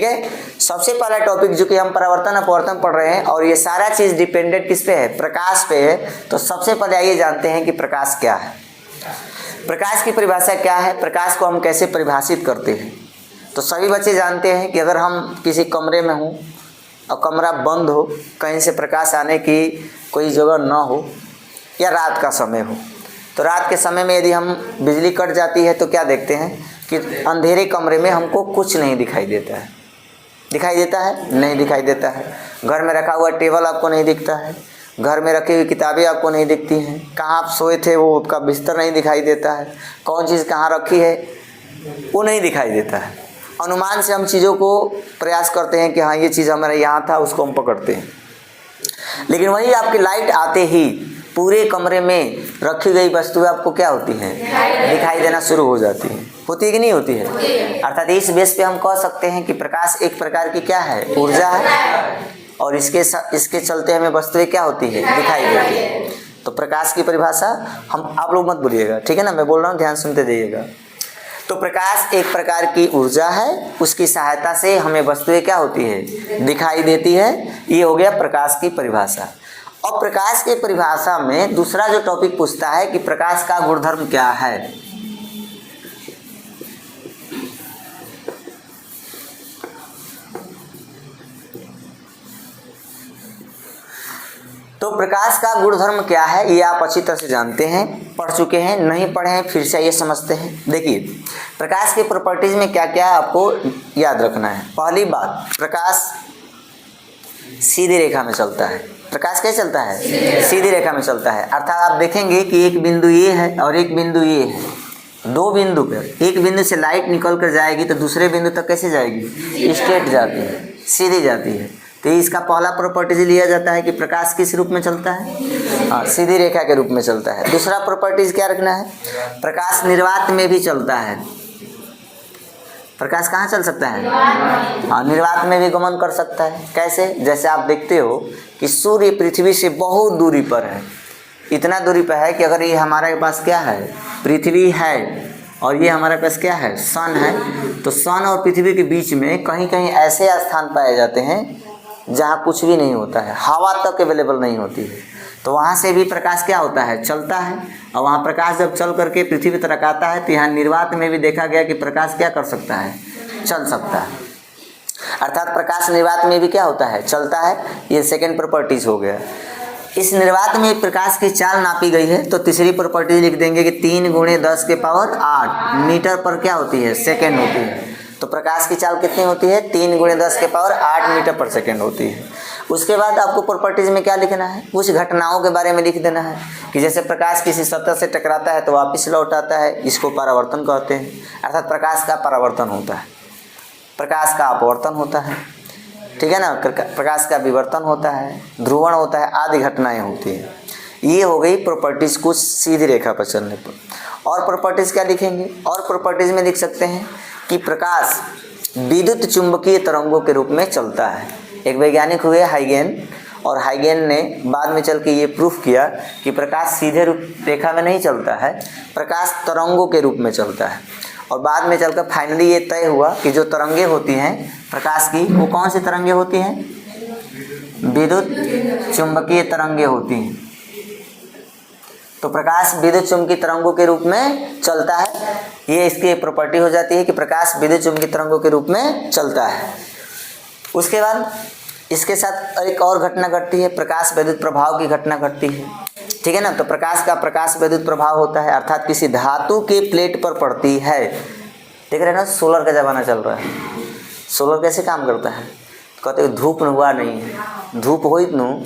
ठीक है। सबसे पहला टॉपिक जो कि हम परावर्तन अपवर्तन पढ़ रहे हैं और ये सारा चीज डिपेंडेंट किस पे है, प्रकाश पे है। तो सबसे पहले आइए जानते हैं कि प्रकाश क्या है, प्रकाश की परिभाषा क्या है, प्रकाश को हम कैसे परिभाषित करते हैं। तो सभी बच्चे जानते हैं कि अगर हम किसी कमरे में हों और कमरा बंद हो, कहीं से प्रकाश आने की कोई जगह न हो या रात का समय हो, तो रात के समय में यदि हम बिजली कट जाती है तो क्या देखते हैं कि अंधेरे कमरे में हमको कुछ नहीं दिखाई देता है। दिखाई देता है? नहीं दिखाई देता है। घर में रखा हुआ टेबल आपको नहीं दिखता है, घर में रखी हुई किताबें आपको नहीं दिखती हैं, कहाँ आप सोए थे वो आपका बिस्तर नहीं दिखाई देता है, कौन चीज़ कहाँ रखी है वो नहीं दिखाई देता है। अनुमान से हम चीज़ों को प्रयास करते हैं कि हाँ ये चीज़ हमारे यहाँ था, उसको हम पकड़ते हैं। लेकिन वही आपकी लाइट आते ही पूरे कमरे में रखी गई वस्तुएं आपको क्या होती हैं, दिखाई देना शुरू हो जाती हैं। होती है कि नहीं होती है? अर्थात इस बेस पे हम कह सकते हैं कि प्रकाश एक प्रकार की क्या है, ऊर्जा है, और इसके चलते हमें वस्तुएं क्या होती है, दिखाई देती है। तो प्रकाश की परिभाषा हम, आप लोग मत भूलिएगा, ठीक है ना, मैं बोल रहा हूँ ध्यान सुनते जाइएगा। तो प्रकाश एक प्रकार की ऊर्जा है, उसकी सहायता से हमें वस्तुएं क्या होती है, दिखाई देती है। ये हो गया प्रकाश की परिभाषा। और प्रकाश की परिभाषा में दूसरा जो टॉपिक पूछता है कि प्रकाश का गुणधर्म क्या है। तो प्रकाश का गुणधर्म क्या है ये आप अच्छी तरह से जानते हैं, पढ़ चुके हैं, नहीं पढ़े हैं फिर से ये समझते हैं। देखिए प्रकाश के प्रॉपर्टीज में क्या क्या आपको याद रखना है। पहली बात, प्रकाश सीधी रेखा में चलता है। प्रकाश कैसे चलता है? सीधी रेखा में चलता है। अर्थात आप देखेंगे कि एक बिंदु ये है और एक बिंदु ये है, दो बिंदु पर, एक बिंदु से लाइट निकल कर जाएगी तो दूसरे बिंदु तक कैसे जाएगी, स्ट्रेट जाती है, सीधी जाती है। तो इसका पहला प्रॉपर्टीज लिया जाता है कि प्रकाश किस रूप में चलता है, हाँ सीधी रेखा के रूप में चलता है। दूसरा प्रॉपर्टीज क्या रखना है, प्रकाश निर्वात में भी चलता है। प्रकाश कहाँ चल सकता है, हाँ निर्वात में भी गमन कर सकता है। कैसे? जैसे आप देखते हो कि सूर्य पृथ्वी से बहुत दूरी पर है, इतना दूरी पर है कि अगर ये हमारे पास क्या है, पृथ्वी है, और ये हमारे पास क्या है, सन है, तो सन और पृथ्वी के बीच में कहीं कहीं ऐसे स्थान पाए जाते हैं जहाँ कुछ भी नहीं होता है, हवा तक अवेलेबल नहीं होती है। तो वहाँ से भी प्रकाश क्या होता है, चलता है। और वहाँ प्रकाश जब चल करके पृथ्वी तक आता है तो यहाँ निर्वात में भी देखा गया कि प्रकाश क्या कर सकता है, चल सकता है। अर्थात प्रकाश निर्वात में भी क्या होता है, चलता है। ये सेकेंड प्रॉपर्टीज हो गया। इस निर्वात में प्रकाश की चाल नापी गई है तो तीसरी प्रॉपर्टी लिख देंगे कि 3 × 10⁸ मीटर पर क्या होती है, सेकेंड होती है। तो प्रकाश की चाल कितनी होती है, 3 × 10⁸ मीटर पर सेकेंड होती है। उसके बाद आपको प्रॉपर्टीज में क्या लिखना है, कुछ घटनाओं के बारे में लिख देना है कि जैसे प्रकाश किसी सतह से टकराता है तो वापस लौट आता है, इसको परावर्तन कहते हैं। अर्थात प्रकाश का परावर्तन होता है, प्रकाश का अपवर्तन होता है, ठीक है ना, प्रकाश का विवर्तन होता है, ध्रुवण होता है, आदि घटनाएं होती हैं। ये हो गई प्रॉपर्टीज कुछ सीधी रेखा पर चलने पर। और प्रॉपर्टीज क्या लिखेंगे, और प्रॉपर्टीज में लिख सकते हैं कि प्रकाश विद्युत चुंबकीय तरंगों के रूप में चलता है। एक वैज्ञानिक हुए हाइगेन, और हाइगेन ने बाद में चल के ये प्रूफ किया कि प्रकाश सीधे रेखा में नहीं चलता है, प्रकाश तरंगों के रूप में चलता है। और बाद में चलकर फाइनली ये तय हुआ कि जो तरंगे होती हैं प्रकाश की, वो कौन सी तरंगे होती हैं, विद्युत चुंबकीय तरंगे होती हैं। तो प्रकाश विद्युत चुंबकीय तरंगों के रूप में चलता है। ये इसकी प्रॉपर्टी हो जाती है कि प्रकाश विद्युत चुंबकीय तरंगों के रूप में चलता है। उसके बाद इसके साथ एक और घटना घटती है, प्रकाश विद्युत प्रभाव की घटना घटती है, ठीक है ना। तो प्रकाश का प्रकाश विद्युत प्रभाव होता है, अर्थात किसी धातु के प्लेट पर पड़ती है। देख रहे हैं ना, सोलर का ज़माना चल रहा है। सोलर कैसे काम करता है, कहते हैं धूप हुआ नहीं है, धूप हो इतनू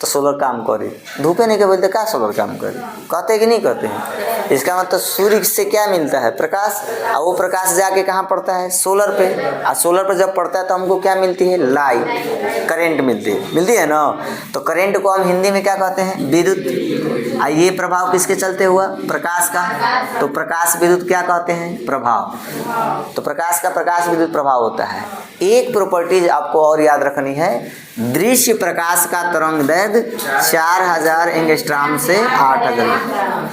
तो सोलर काम करे, धूपे नहीं के बोलते क्या सोलर काम करे, कहते हैं कि नहीं कहते हैं। इसका मतलब सूर्य से क्या मिलता है, प्रकाश, और वो प्रकाश जाके कहाँ पड़ता है, सोलर पे, और सोलर पर जब पड़ता है तो हमको क्या मिलती है, लाइट, करंट मिलती है ना। तो करंट को हम हिंदी में क्या कहते हैं, विद्युत। ये प्रभाव किसके चलते हुआ, प्रकाश का, तो प्रकाश विद्युत क्या कहते हैं, प्रभाव। तो प्रकाश का प्रकाश विद्युत प्रभाव होता है। एक प्रॉपर्टीज आपको और याद रखनी है, दृश्य प्रकाश का तरंग दैर्घ्य 4000 एंगस्ट्रॉम से 8000,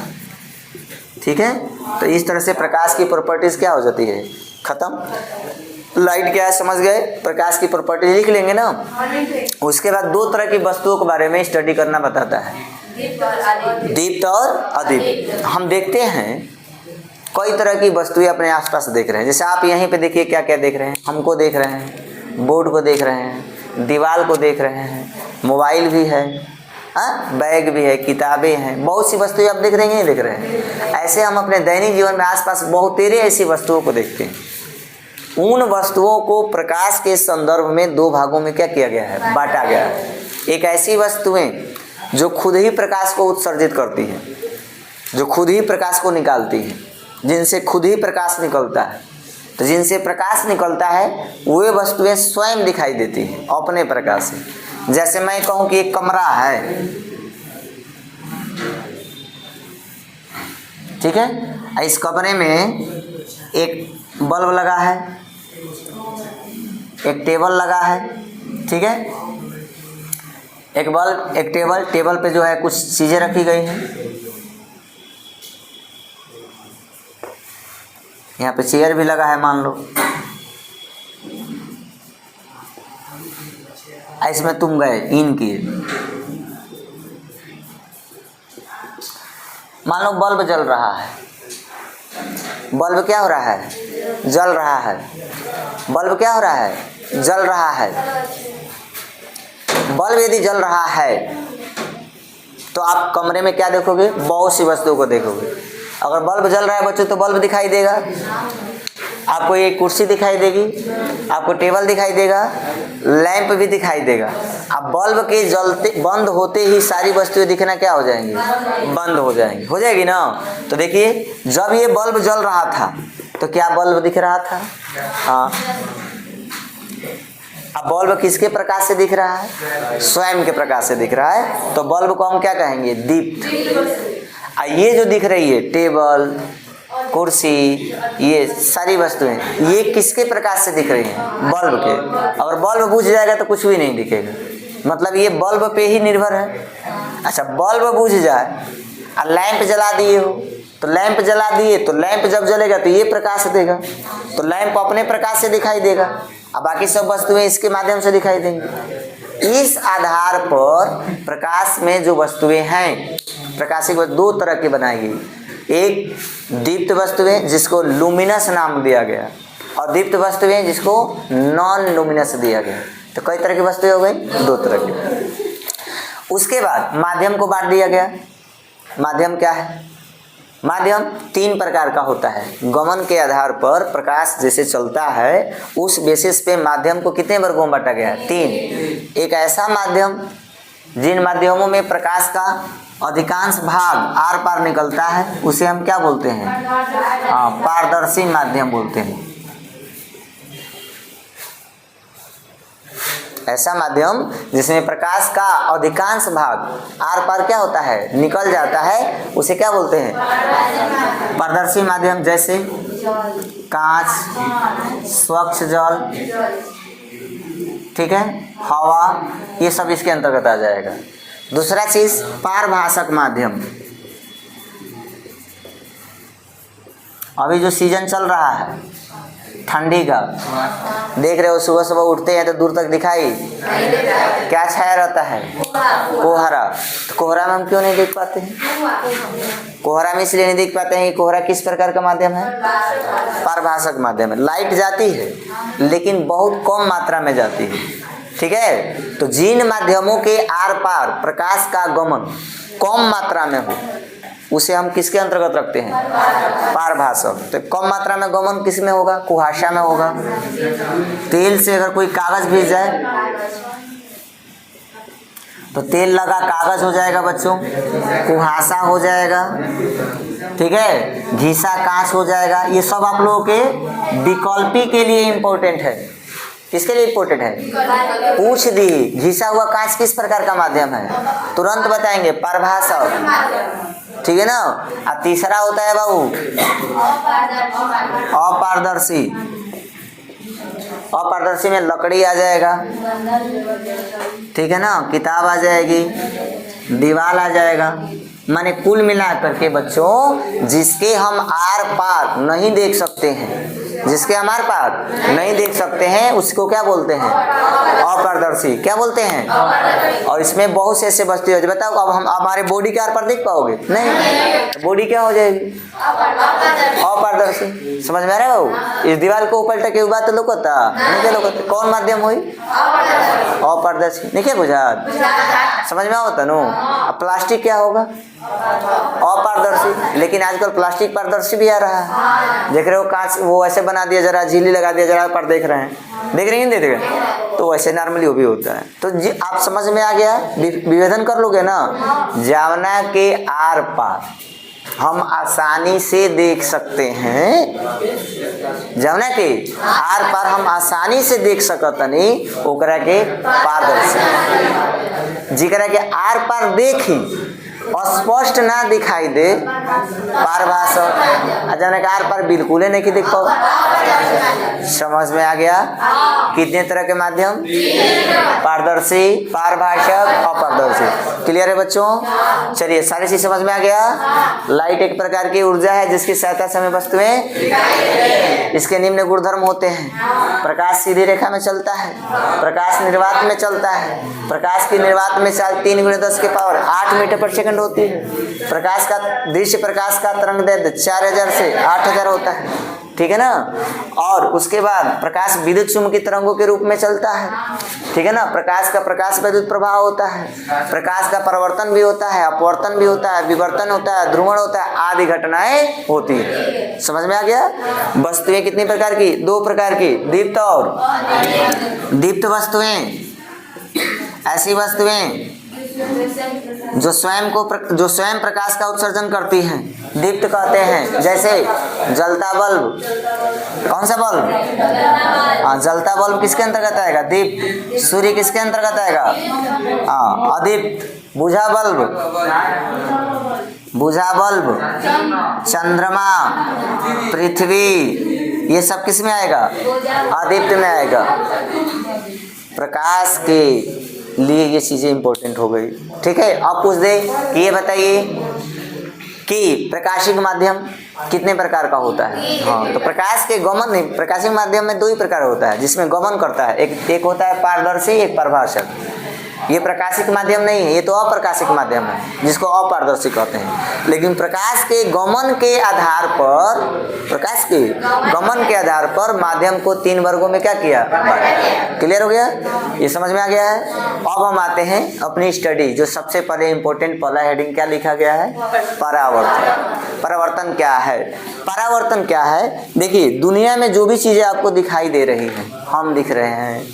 ठीक है। तो इस तरह से प्रकाश की प्रॉपर्टीज क्या हो जाती है, खत्म। लाइट क्या है समझ गए, प्रकाश की प्रॉपर्टी लिख लेंगे ना। उसके बाद दो तरह की वस्तुओं के बारे में स्टडी करना बताता है, दीप्त और अदीप्त। हम देखते हैं कई तरह की वस्तुएं अपने आसपास देख रहे हैं। जैसे आप यहीं पे देखिए क्या क्या देख रहे हैं, हमको देख रहे हैं, बोर्ड को देख रहे हैं, दीवार को देख रहे हैं, मोबाइल भी है, बैग भी है, किताबें हैं, बहुत सी वस्तुएं आप देख रहे हैं, नहीं देख रहे हैं। ऐसे हम अपने दैनिक जीवन में आसपास बहुत तेरे ऐसी वस्तुओं को देखते हैं। उन वस्तुओं को प्रकाश के संदर्भ में दो भागों में क्या किया गया है, बांटा गया है। एक ऐसी वस्तुएं जो खुद ही प्रकाश को उत्सर्जित करती हैं, जो खुद ही प्रकाश को निकालती हैं, जिनसे खुद ही प्रकाश निकलता है। तो जिनसे प्रकाश निकलता है वे वस्तुएं स्वयं दिखाई देती हैं अपने प्रकाश से। जैसे मैं कहूँ कि एक कमरा है, ठीक है, इस कमरे में एक बल्ब लगा है, एक टेबल लगा है, ठीक है, एक बल्ब, एक टेबल, टेबल पे जो है कुछ चीजें रखी गई हैं, यहाँ पे चेयर भी लगा है मान लो। इसमें तुम गए इन किए, मान लो बल्ब जल रहा है, बल्ब क्या हो रहा है, जल रहा है, बल्ब क्या हो रहा है, जल रहा है। बल्ब यदि जल रहा है तो आप कमरे में क्या देखोगे, बहुत सी वस्तुओं को देखोगे। अगर बल्ब जल रहा है बच्चों तो बल्ब दिखाई देगा, आपको ये कुर्सी दिखाई देगी, आपको टेबल दिखाई देगा, लैंप भी दिखाई देगा। अब बल्ब के जलते बंद होते ही सारी वस्तुएं दिखना क्या हो जाएंगी, बंद हो जाएंगी, हो जाएगी ना। तो देखिए जब ये बल्ब जल रहा था तो क्या बल्ब दिख रहा था, हाँ। अब बल्ब किसके प्रकाश से दिख रहा है, स्वयं के प्रकाश से दिख रहा है। तो बल्ब को हम क्या कहेंगे, दीप्त। ये जो दिख रही है टेबल, कुर्सी, ये सारी वस्तुएं, ये किसके प्रकाश से दिख रही हैं, बल्ब के। अगर बल्ब बुझ जाएगा तो कुछ भी नहीं दिखेगा, मतलब ये बल्ब पे ही निर्भर है। अच्छा, बल्ब बुझ जाए और लैंप जला दिए हो तो लैंप जला दिए तो लैंप जब जलेगा तो ये प्रकाश देगा, तो लैंप अपने प्रकाश से दिखाई देगा, अब बाकी सब वस्तुएं इसके माध्यम से दिखाई देंगी। इस आधार पर प्रकाश में जो वस्तुएं हैं, प्रकाशिक दो तरह की बनाई गई। एक दीप्त वस्तुएं जिसको लुमिनस नाम दिया गया, और दीप्त वस्तुएं जिसको नॉन लुमिनस दिया गया। तो कई तरह की वस्तुएं हो गई, दो तरह की। उसके बाद माध्यम को बांट दिया गया। माध्यम क्या है, माध्यम तीन प्रकार का होता है। गमन के आधार पर प्रकाश जैसे चलता है उस बेसिस पे माध्यम को कितने वर्गों में बांटा गया है, तीन। एक ऐसा माध्यम जिन माध्यमों में प्रकाश का अधिकांश भाग आर पार निकलता है उसे हम क्या बोलते हैं, पारदर्शी माध्यम बोलते हैं। ऐसा माध्यम जिसमें प्रकाश का अधिकांश भाग आर पार क्या होता है, निकल जाता है, उसे क्या बोलते हैं, पारदर्शी माध्यम। जैसे कांच, स्वच्छ जल, ठीक है, हवा, ये सब इसके अंतर्गत आ जाएगा। दूसरा चीज पारभाषक माध्यम। अभी जो सीजन चल रहा है ठंडी का, देख रहे हो सुबह सुबह उठते हैं तो दूर तक दिखाई क्या छाया रहता है, कोहरा। तो कोहरा में हम क्यों नहीं देख पाते हैं, कोहरा में इसलिए नहीं देख पाते हैं कि कोहरा किस प्रकार का माध्यम है, पारभाषक माध्यम है। लाइट जाती है लेकिन बहुत कम मात्रा में जाती है, ठीक है। तो जिन माध्यमों के आर पार प्रकाश का गमन कम मात्रा में हो उसे हम किसके अंतर्गत रखते हैं, पारभाषक। तो कम मात्रा में गमन किस में होगा, कुहासा में होगा। तेल से अगर कोई कागज भीग जाए तो तेल लगा कागज हो जाएगा बच्चों, कुहासा हो जाएगा, ठीक है, घिसा कांच हो जाएगा। ये सब आप लोगों के विकल्पी के लिए इम्पोर्टेंट है। किसके लिए इम्पोर्टेंट है, पूछ दी घिसा हुआ कांच किस प्रकार का माध्यम है, तुरंत बताएंगे, पारभाषक, ठीक है ना। और तीसरा होता है बाबू अपारदर्शी। अपारदर्शी में लकड़ी आ जाएगा, ठीक है ना, किताब आ जाएगी, दीवार आ जाएगा। माने कुल मिला करके बच्चों जिसके हम आर पार नहीं देख सकते हैं जिसके हम आर पार नहीं देख सकते हैं उसको क्या बोलते हैं? अपारदर्शी। क्या बोलते हैं? और इसमें बहुत से ऐसे वस्तु है, बताओ अब हम हमारे बॉडी के आर पार देख पाओगे? नहीं, बॉडी क्या हो जाएगी? अपारदर्शी। समझ में आ रहा है बाबू? इस दीवार को पलटा के बात लोकता नहीं, क्या लोकता? कौन माध्यम हुई? अपारदर्शी। नहीं क्या बुझा? समझ में होता नो। अब प्लास्टिक क्या होगा? अपारदर्शी। लेकिन आजकल प्लास्टिक पारदर्शी भी आ रहा है, देख रहे हो? कांच वो ऐसे बना दिया, जरा झिल्ली लगा दिया, जरा पर देख रहे हैं, देख रहे हैं, देख रहे हैं, तो वैसे नॉर्मली वो भी होता है। तो जी आप समझ में आ गया? विभेदन कर लोगे ना? जावना के आर पार हम आसानी से देख सकते हैं, जवना के आर पार हम आसानी से देख सकतनी, ओकरा के पारदर्शी। जिकरा के आर पार देखी स्पष्ट ना दिखाई दे, पारभाषक। जवना के आर पार बिल्कुल ही नहीं देख पाओ। समझ में आ गया? कितने तरह के माध्यम? पारदर्शी, पारभाषक, अपारदर्शी। क्लियर है बच्चों? चलिए, सारी चीज समझ में आ गया। लाइट एक प्रकार की ऊर्जा है जिसकी सहायता से हमें वस्तुएं, इसके निम्न गुणधर्म होते हैं। प्रकाश सीधी रेखा में चलता है, प्रकाश निर्वात में चलता है। प्रकाश की निर्वात में चाल 3 × 10⁸ मीटर पर सेकंड होती है। प्रकाश का दृश्य प्रकाश का तरंग दैर्घ्य 4000 से 8000 होता है, ठीक है ना? और उसके बाद प्रकाश विद्युत चुम्बकीय तरंगों के रूप में चलता है, ठीक है ना? प्रकाश का प्रकाश विद्युत प्रभाव होता है, प्रकाश का परिवर्तन भी होता है, अपवर्तन भी होता है, विवर्तन होता है, ध्रुवण होता है, आदि घटनाएं होती है। समझ में आ गया? वस्तुएं कितनी प्रकार की? 2 प्रकार की, दीप्त और दीप्त वस्तुएं। ऐसी वस्तुएं जो स्वयं प्रकाश का उत्सर्जन करती हैं, दीप्त कहते हैं। जैसे जलता बल्ब। कौन सा बल्ब? हाँ, जलता बल्ब किसके अंतर्गत आएगा? दीप्त। सूर्य किसके अंतर्गत आएगा? हाँ, अदीप्त। बुझा बल्ब, बुझा बल्ब, चंद्रमा, पृथ्वी, ये सब किस में आएगा? अदीप्त में आएगा। प्रकाश के लिए ये चीजें इंपॉर्टेंट हो गई, ठीक है? आप पूछ दे कि ये बताइए कि प्रकाशिक माध्यम कितने प्रकार का होता है? हाँ, तो प्रकाश के गमन नहीं, प्रकाशिक माध्यम में 2 ही प्रकार होता है जिसमें गमन करता है। एक होता है पारदर्शी, एक पारभाषक। ये प्रकाशिक माध्यम नहीं है, ये तो अप्रकाशिक माध्यम है जिसको अपारदर्शी कहते हैं। लेकिन प्रकाश के गमन के आधार पर, प्रकाश के गमन के आधार पर माध्यम को 3 वर्गों में क्या किया? क्लियर हो गया? ये समझ में आ गया है? अब हम आते हैं अपनी स्टडी। जो सबसे पहले इंपॉर्टेंट पहला हेडिंग क्या लिखा गया है? परावर्तन। परावर्तन क्या है? परावर्तन क्या है? देखिए, दुनिया में जो भी चीजें आपको दिखाई दे रही हैं, हम दिख रहे हैं,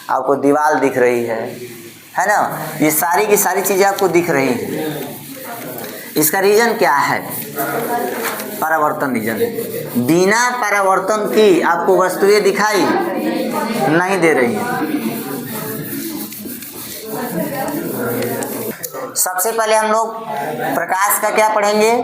आपको दीवार दिख रही है ना? ये सारी की सारी चीजें आपको दिख रही हैं। इसका रीजन क्या है? परावर्तन रीजन है। बिना परावर्तन की आपको वस्तुएं दिखाई नहीं दे रही हैं। सबसे पहले हम लोग प्रकाश का क्या पढ़ेंगे?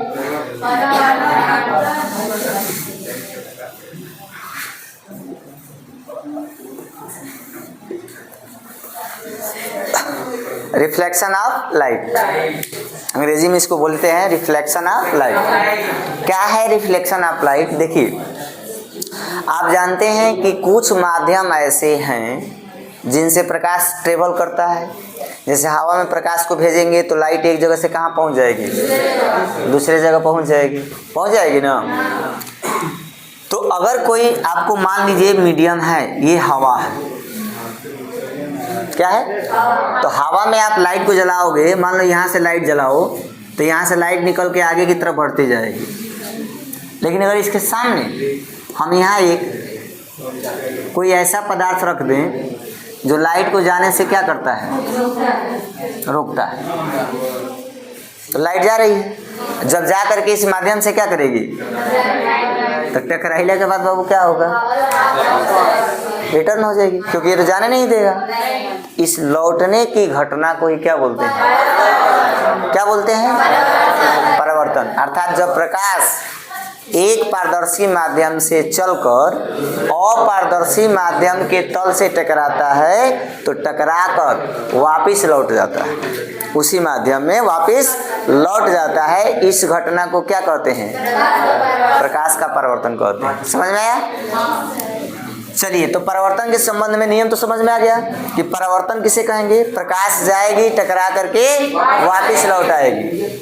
रिफ्लेक्शन ऑफ लाइट, अंग्रेजी में इसको बोलते हैं रिफ्लेक्शन ऑफ लाइट। क्या है रिफ्लेक्शन ऑफ लाइट? देखिए, आप जानते हैं कि कुछ माध्यम ऐसे हैं जिनसे प्रकाश ट्रेवल करता है। जैसे हवा में प्रकाश को भेजेंगे तो लाइट एक जगह से कहाँ पहुँच जाएगी? दूसरे जगह पहुँच जाएगी ना? तो अगर कोई आपको मान लीजिए मीडियम है, ये हवा है, क्या है? तो हवा में आप लाइट को जलाओगे, मान लो यहाँ से लाइट जलाओ तो यहाँ से लाइट निकल के आगे की तरफ बढ़ती जाएगी। लेकिन अगर इसके सामने हम यहाँ एक कोई ऐसा पदार्थ रख दें जो लाइट को जाने से क्या करता है? रोकता है, तो लाइट जा रही है। जब जा करके इस माध्यम से क्या करेगी? तो टकराइले के बाद बाबू क्या होगा? रिटर्न हो जाएगी, क्योंकि ये तो जाने नहीं देगा। इस लौटने की घटना को ही क्या बोलते हैं? क्या बोलते हैं? परावर्तन। अर्थात जब प्रकाश एक पारदर्शी माध्यम से चलकर अपारदर्शी माध्यम के तल से टकराता है तो टकराकर वापिस लौट जाता है। उसी माध्यम में वापस लौट जाता है। इस घटना को क्या कहते हैं? प्रकाश का परावर्तन कहते हैं। समझ में आया? चलिए, तो परावर्तन के संबंध में नियम तो समझ में आ गया कि परावर्तन किसे कहेंगे? प्रकाश जाएगी, टकरा करके वापस लौट आएगी।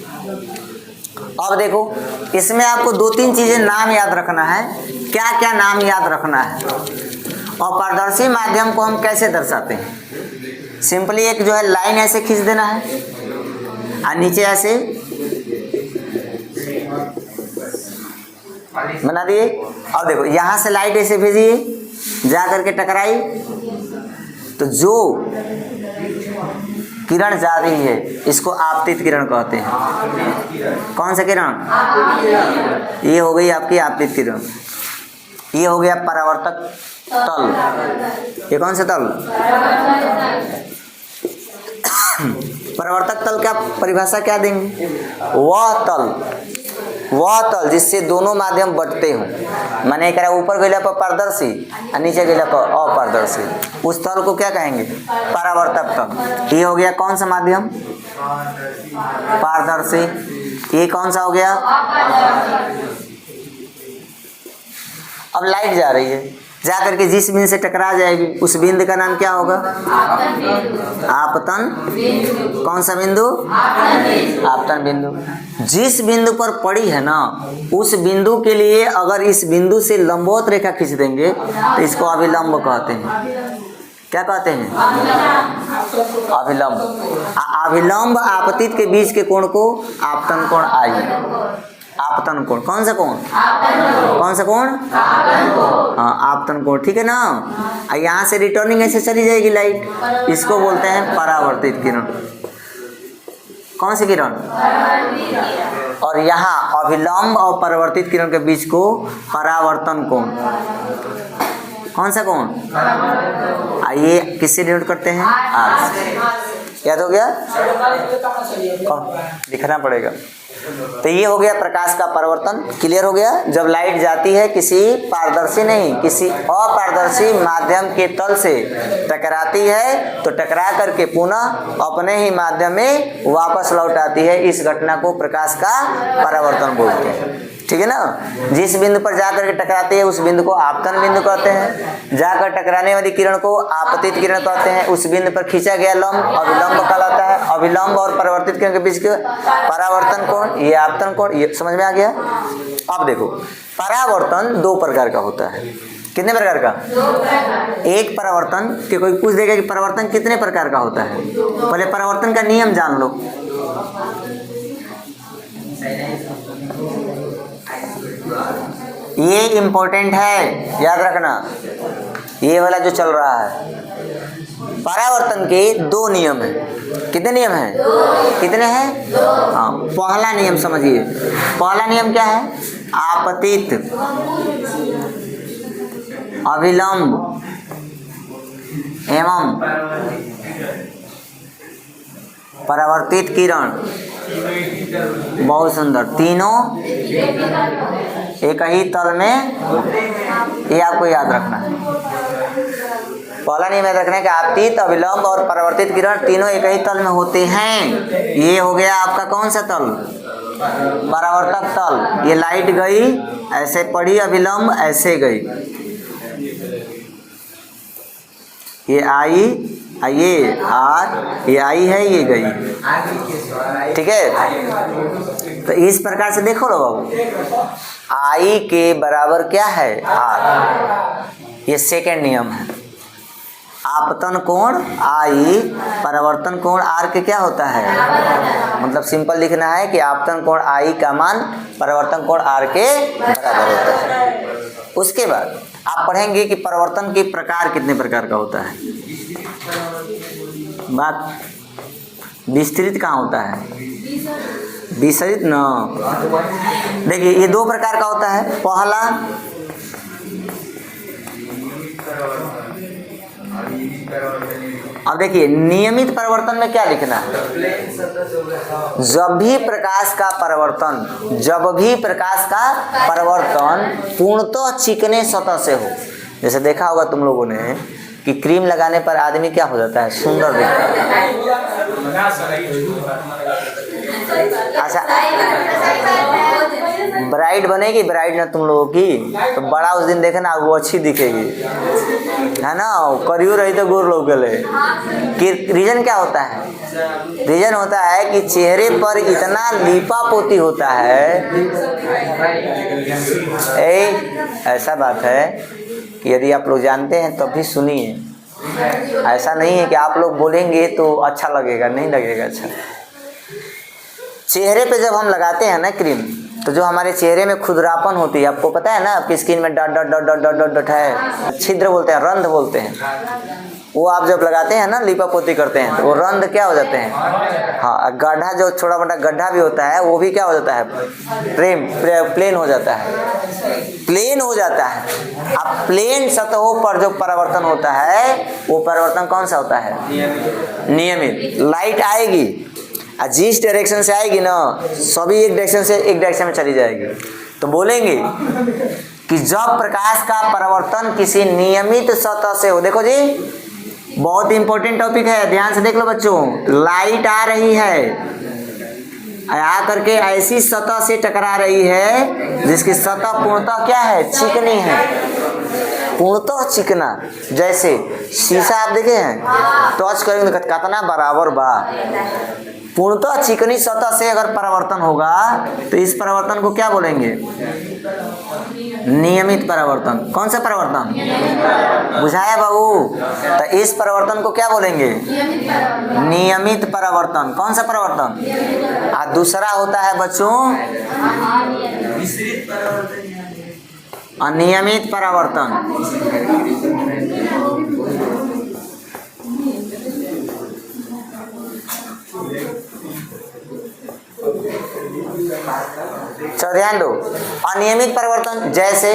अब देखो, इसमें आपको 2-3 चीजें नाम याद रखना है। क्या क्या नाम याद रखना है? और पारदर्शी माध्यम को हम कैसे दर्शाते हैं? सिंपली एक जो है लाइन ऐसे खींच देना है और नीचे ऐसे बना दिए। अब देखो, यहां से लाइट ऐसे भेजिए, जा करके टकराई, तो जो किरण जा रही है इसको आपतित किरण कहते हैं। कौन सा किरण? ये हो गई आपकी आपतित किरण। ये हो गया परावर्तक तल। ये कौन सा तल? परावर्तक तल का परिभाषा क्या देंगे? वह तल जिससे दोनों माध्यम बटते हों। माने एक ऊपर गैला पर पारदर्शी और नीचे गैला पर अपारदर्शी, उस तल को क्या कहेंगे? परावर्तक तल। ये हो गया कौन सा माध्यम? पारदर्शी। ये कौन सा हो गया? अब लाइट जा रही है, जा करके जिस बिंदु से टकरा जाएगी उस बिंदु का नाम क्या होगा? आपतन। कौन सा बिंदु? आपतन बिंदु। जिस बिंदु पर पड़ी है ना, उस बिंदु के लिए अगर इस बिंदु से लंबवत रेखा खींच देंगे तो इसको अभिलंब कहते हैं। क्या कहते हैं? अभिलंब। अभिलंब आपतित के बीच के कोण को आपतन कोण आई। आपतन कोण। कौन सा कोण? कौन सा कोण? हाँ, आपतन कोण। ठीक है ना? यहाँ से रिटर्निंग ऐसे चली जाएगी लाइट, इसको बोलते हैं परावर्तित किरण। कौन सी किरण? और यहाँ अभिलंब और परावर्तित किरण के बीच को परावर्तन कोण। कौन सा कोण? ये किससे डिनोट करते हैं? आर। याद हो गया? लिखना पड़ेगा। तो ये हो गया प्रकाश का परावर्तन। क्लियर हो गया? जब लाइट जाती है किसी पारदर्शी नहीं, किसी अपारदर्शी माध्यम के तल से टकराती है, तो टकरा करके पुनः अपने ही माध्यम में वापस लौट आती है। इस घटना को प्रकाश का परावर्तन बोलते हैं। ठीक है ना? जिस बिंदु पर जाकर के टकराती है उस बिंदु को आपतन बिंदु कहते हैं। जाकर टकराने वाली किरण को आपतित किरण कहते हैं। उस बिंदु पर खींचा गया लंब अभिलंब कहलाता है। अभिलंब और परावर्तित किरण के बीच के परावर्तन कोण, ये आपतन कोण। ये समझ में आ गया? अब देखो, परावर्तन 2 प्रकार का होता है। कितने प्रकार का? एक परावर्तन के कोई पूछ देगा कि परावर्तन कितने प्रकार का होता है, पहले परावर्तन का नियम जान लो। ये इम्पोर्टेंट है, याद रखना, ये वाला जो चल रहा है। परावर्तन के 2 नियम हैं। कितने नियम हैं? कितने हैं? हाँ, पहला नियम समझिए। पहला नियम क्या है? आपतित, अभिलंब एवं परावर्तित किरण। बहुत सुंदर। तीनों एक ही तल में, ये आपको याद रखना है। पहला नियम याद रखना है कि आपतित, अभिलंब और परावर्तित किरण तीनों एक ही तल में होते हैं। ये हो गया आपका कौन सा तल? परावर्तक तल। ये लाइट गई, ऐसे पड़ी अभिलंब, ऐसे गई, ये आई, ये आर, ये आई है, ये गई। ठीक है? तो इस प्रकार से देखो लो बाबू, आई के बराबर क्या है? आर। ये सेकेंड नियम है। आपतन कोण आई, परावर्तन कोण आर के क्या होता है? मतलब सिंपल लिखना है कि आपतन कोण आई का मान परावर्तन कोण आर के बराबर होता है। उसके बाद आप पढ़ेंगे कि परावर्तन के प्रकार कितने प्रकार का होता है। बात विस्तृत कहाँ होता है? विस्तृत न। देखिए, ये 2 प्रकार का होता है। पहला अब देखिए, नियमित परिवर्तन में क्या लिखना है? जब भी प्रकाश का परिवर्तन पूर्णतः चिकने सतह से हो। जैसे देखा होगा तुम लोगों ने कि क्रीम लगाने पर आदमी क्या हो जाता है, सुंदर दिखता है। अच्छा, ब्राइड बनेगी, ब्राइड ना तुम लोगों की, तो बड़ा उस दिन देखना वो अच्छी दिखेगी, है ना। करियो रही तो गोर लोग गले कि रीजन क्या होता है? रीजन होता है कि चेहरे पर इतना लीपा पोती होता है। ऐसा बात है कि यदि आप लोग जानते हैं तब भी सुनिए, ऐसा नहीं है कि आप लोग बोलेंगे तो अच्छा लगेगा, नहीं लगेगा अच्छा। चेहरे पे जब हम लगाते हैं ना क्रीम, तो जो हमारे चेहरे में खुरदरापन होती है, आपको पता है ना, आपकी स्किन में dot dot dot dot dot dot है, छिद्र बोलते हैं, रंध्र बोलते हैं, वो आप जब लगाते हैं ना, लिपापोती करते हैं, तो वो रंध्र क्या हो जाते हैं, हाँ, गड्ढा जो छोटा मोटा गड्ढा भी होता है वो भी क्या हो जाता है, प्लेन हो जाता है, प्लेन हो जाता है। अब प्लेन सतहों पर जो परिवर्तन होता है, वो परिवर्तन कौन सा होता है, नियमित। लाइट आएगी, जिस डायरेक्शन से आएगी ना, सभी एक डायरेक्शन से एक डायरेक्शन में चली जाएगी। तो बोलेंगे कि जब प्रकाश का परिवर्तन किसी नियमित सतह से हो, देखो जी बहुत इंपॉर्टेंट टॉपिक है, ध्यान से देख लो बच्चों। लाइट आ रही है, आ करके ऐसी सतह से टकरा रही है जिसकी सतह पूर्णतः क्या है, चिकनी है, पूर्णतः चिकना। जैसे शीशा आप देखे हैं, टच करेंगे कितना बराबर बा, पूर्णतः चिकनी सतह से अगर परिवर्तन होगा तो इस परिवर्तन को क्या बोलेंगे, नियमित परिवर्तन। कौन सा परिवर्तन, बुझाया बाबू? तो इस परिवर्तन को क्या बोलेंगे, नियमित परिवर्तन। कौन सा परिवर्तन? और दूसरा होता है बच्चों अनियमित परिवर्तन। तो ध्यान दो, अनियमित परिवर्तन, जैसे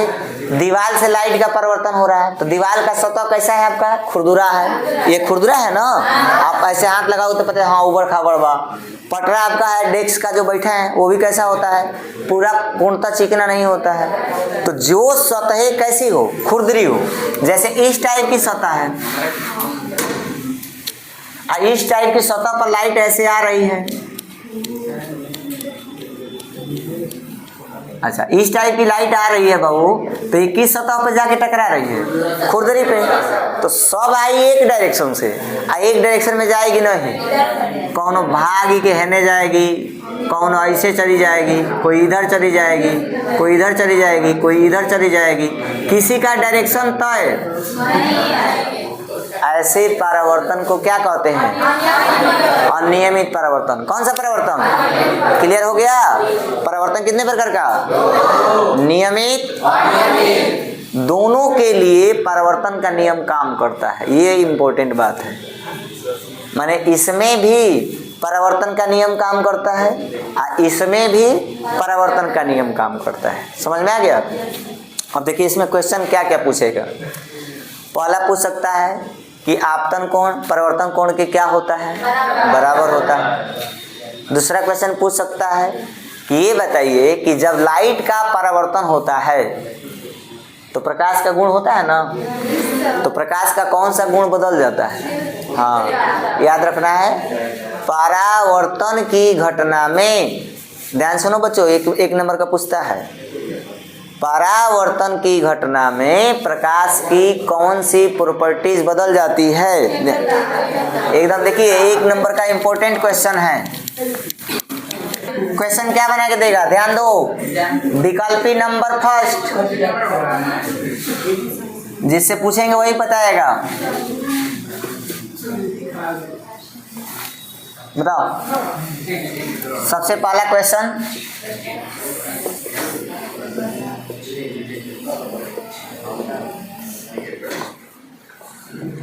दीवार से लाइट का परिवर्तन हो रहा है, तो दीवार का सतह कैसा है आपका, खुरदुरा है, ये खुरदुरा है ना, आप ऐसे हाथ लगाओ तो पता है हाँ उबड़ खाबड़ बा। पटरा आपका है, डेस्क का जो बैठा है वो भी कैसा होता है, पूरा पूर्णतः चिकना नहीं होता है। तो जो सतह कैसी हो, खुरदरी हो, जैसे इस टाइप की सतह है, इस टाइप की सतह पर लाइट ऐसे आ रही है, अच्छा इस टाइप की लाइट आ रही है बहू, तो ये किस सतह पे जाके टकरा रही है, खुरदरी पे। तो सब आई एक डायरेक्शन से, एक डायरेक्शन में जाएगी नहीं, कौन भागी के हेने जाएगी, कौन ऐसे चली जाएगी, कोई इधर चली जाएगी, कोई इधर चली जाएगी, कोई इधर चली जाएगी, किसी का डायरेक्शन तय। ऐसे परिवर्तन को क्या कहते हैं, अनियमित परिवर्तन। कौन सा परिवर्तन, क्लियर हो गया? परिवर्तन कितने प्रकार का, नियमित, दोनों के लिए परिवर्तन का नियम काम करता है, ये इंपॉर्टेंट बात है। माने इसमें भी परिवर्तन का नियम काम करता है, इसमें भी परिवर्तन का नियम काम करता है। समझ में आ गया? अब देखिए इसमें क्वेश्चन क्या क्या पूछेगा। पहला पूछ सकता है कि आपतन कोण परिवर्तन कोण के क्या होता है, बराबर होता है। दूसरा क्वेश्चन पूछ सकता है कि ये बताइए कि जब लाइट का परिवर्तन होता है तो प्रकाश का गुण होता है ना, तो प्रकाश का कौन सा गुण बदल जाता है? हाँ याद रखना है, परावर्तन की घटना में, ध्यान सुनो बच्चों, एक नंबर का पूछता है, परावर्तन की घटना में प्रकाश की कौन सी प्रॉपर्टीज बदल जाती है। एकदम देखिए एक नंबर का इंपॉर्टेंट क्वेश्चन है। क्वेश्चन क्या बना के देगा, ध्यान दो, विकल्पी नंबर फर्स्ट, जिससे पूछेंगे वही बताएगा। बताओ सबसे पहला क्वेश्चन,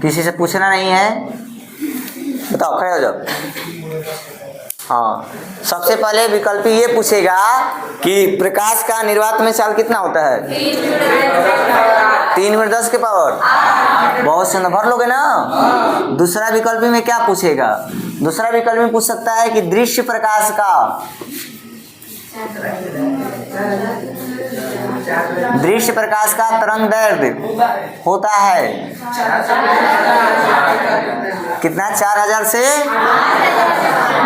किसी से पूछना नहीं है, बताओ खड़े हो जाओ। हाँ सबसे पहले विकल्पी ये पूछेगा कि प्रकाश का निर्वात में चाल कितना होता है, 3 × 10 के पावर, बहुत सुंदर, भर लोगे ना। दूसरा विकल्पी में क्या पूछेगा, दूसरा विकल्प में पूछ सकता है कि दृश्य प्रकाश का दृश्य प्रकाश का तरंग दैर्घ्य होता है कितना? 4000 से।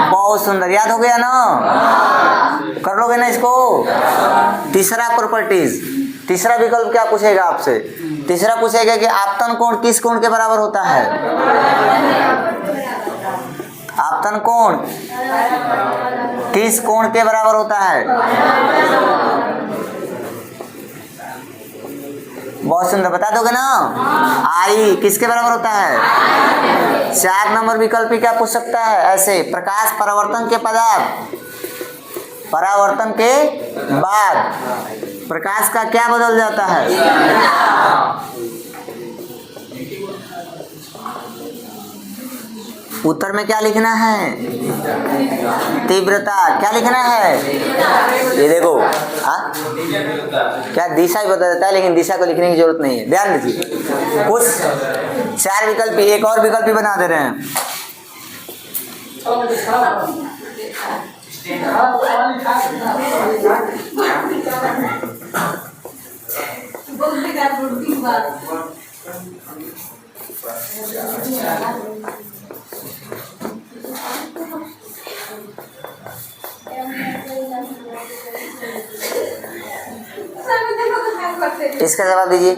बहुत सुंदर, याद हो गया ना? कर लोगे ना इसको? तीसरा प्रॉपर्टीज, तीसरा विकल्प क्या पूछेगा आपसे? तीसरा पूछेगा कि आपतन कोण किस कोण के बराबर होता है? आपतन कोण किस कोण के बराबर होता है? बहुत सुंदर, बता दोगे ना? आई किसके बराबर होता है? 4 नंबर विकल्प क्या पूछ सकता है ऐसे? प्रकाश परावर्तन के पदार्थ, परावर्तन के बाद प्रकाश का क्या बदल जाता है? उत्तर में क्या लिखना है? तीव्रता। क्या लिखना है? ये देखो, क्या दिशा ही बता देता है, लेकिन दिशा को लिखने की जरूरत नहीं है। ध्यान दीजिए, कुछ 4 विकल्प, एक और विकल्प भी बना दे रहे हैं। इसका जवाब दीजिए।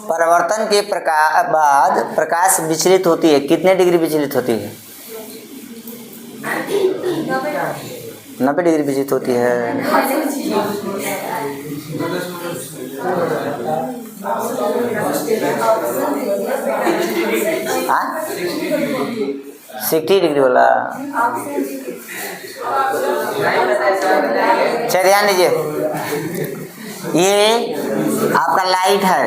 परिवर्तन के बाद प्रकाश विचलित होती है, कितने डिग्री विचलित होती है? 90 डिग्री विचलित होती है। हाँ, 60 डिग्री बोला। चलिए ध्यान दीजिए, ये आपका लाइट है।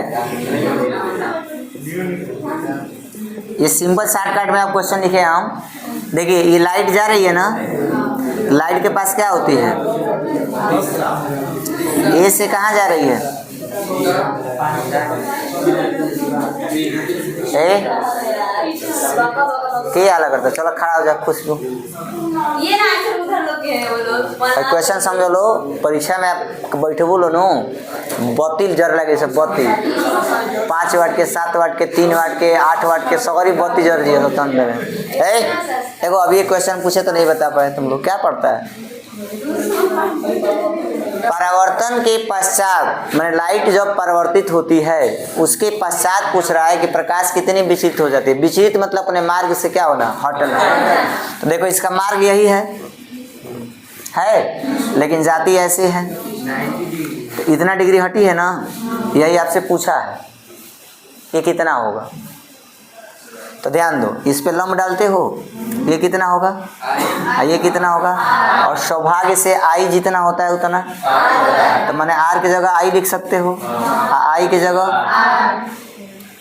ये सिंपल शॉर्टकट में आप क्वेश्चन लिखे हम। देखिए, ये लाइट जा रही है ना, लाइट के पास क्या होती है? ए से कहाँ जा रही है? ए क्या आला करता? चलो खड़ा हो जा, खुशबू। ये ना उधर लोग के वो लोग क्वेश्चन समझ लो। परीक्षा में आप बैठे बोलो नो, बत्ती जर लगे सब, बत्ती 5 वाट के, 7 वाट के, 3 वाट के, 8 वाट के, सगरी बत्ती जर रही है तन में। देखो अभी एक क्वेश्चन पूछे तो नहीं बता पाए तुम लोग, क्या पढ़ता है? परावर्तन के पश्चात, मैंने लाइट जब परावर्तित होती है उसके पश्चात पूछ रहा है कि प्रकाश कितनी विचलित हो जाती है। विचलित मतलब अपने मार्ग से क्या होना? हटना। तो देखो इसका मार्ग यही है, लेकिन जाती ऐसे है। तो इतना डिग्री हटी है ना, यही आपसे पूछा है, ये कितना होगा? तो ध्यान दो, इस पे लंब डालते हो, ये कितना होगा? ये कितना होगा? और सौभाग्य से आई जितना होता है उतना, तो मैंने आर की जगह आई लिख सकते हो। आई की जगह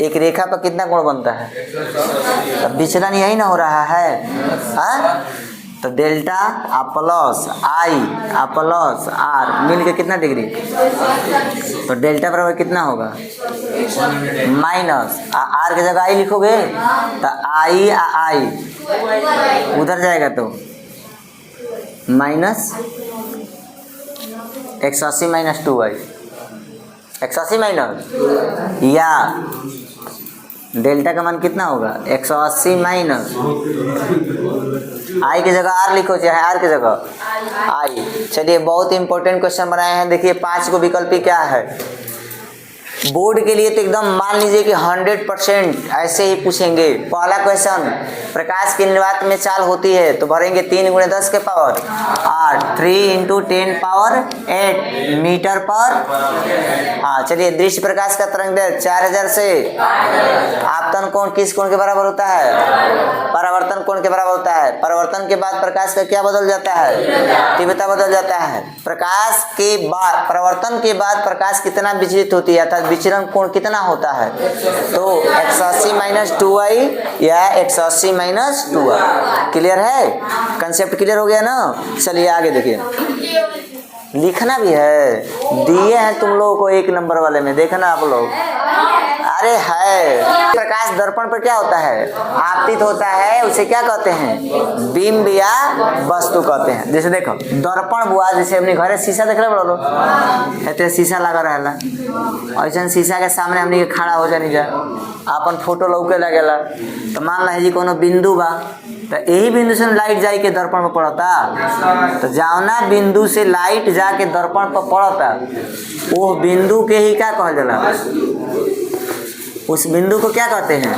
एक रेखा पर कितना कोण बनता है? तो विचलन यही ना हो रहा है। तो डेल्टा आ प्लस आई आ प्लस आर मिल के कितना डिग्री? तो डेल्टा बराबर कितना होगा? माइनस आर की जगह आई लिखोगे तो आई आ आई उधर जाएगा तो माइनस 180 माइनस 2i, 180 माइनस, या डेल्टा का मान कितना होगा? 180 माइनस आई की जगह आर लिखो, चाहे आर की जगह आई। चलिए बहुत इंपॉर्टेंट क्वेश्चन बनाए हैं। देखिए 5 को विकल्प क्या है बोर्ड के लिए, तो एकदम मान लीजिए कि 100% ऐसे ही पूछेंगे। पहला क्वेश्चन, प्रकाश की निर्वात में चाल होती है तो भरेंगे 3 × 10 के पावर 8, 3 × 10 पावर 8 मीटर पर। हाँ चलिए, दृश्य प्रकाश का तरंगदैर्घ्य 4000 से। आपतन कोण किस कोण के बराबर होता है? परावर्तन कोण के बराबर होता है। परावर्तन के बाद प्रकाश का क्या बदल जाता है? तीव्रता बदल जाता है। प्रकाश के बाद, परावर्तन के बाद प्रकाश कितना विचलित होती है, अर्थात विचलन कोण कितना होता है? तो 180 माइनस 2i या 180 माइनस 2i। क्लियर है? कंसेप्ट क्लियर हो गया ना? चलिए आगे देखिए। लिखना भी है, दिए हैं तुम लोगों को 1 नंबर वाले में, देखना आप लोग। अरे है, प्रकाश दर्पण पर क्या होता है, आपतित होता है, उसे क्या कहते हैं, बिंब या वस्तु कहते हैं। जैसे देखो दर्पण हुआ, जैसे अपने घरे शीशा देख रहे बोलो, कहते शीशा लगा रहेला, ऐसा शीशा के सामने हमने खड़ा हो जानी जा, अपन फोटो लौके लगेला, तो मान ला जी कोनो बिंदु बा, तो यही बिंदु से लाइट जाई के दर्पण में पड़ता, तो जावना बिंदु से लाइट जाके दर्पण पर पड़ता, वो बिंदु के ही क्या कहल जाला, उस बिंदु को क्या कहते हैं,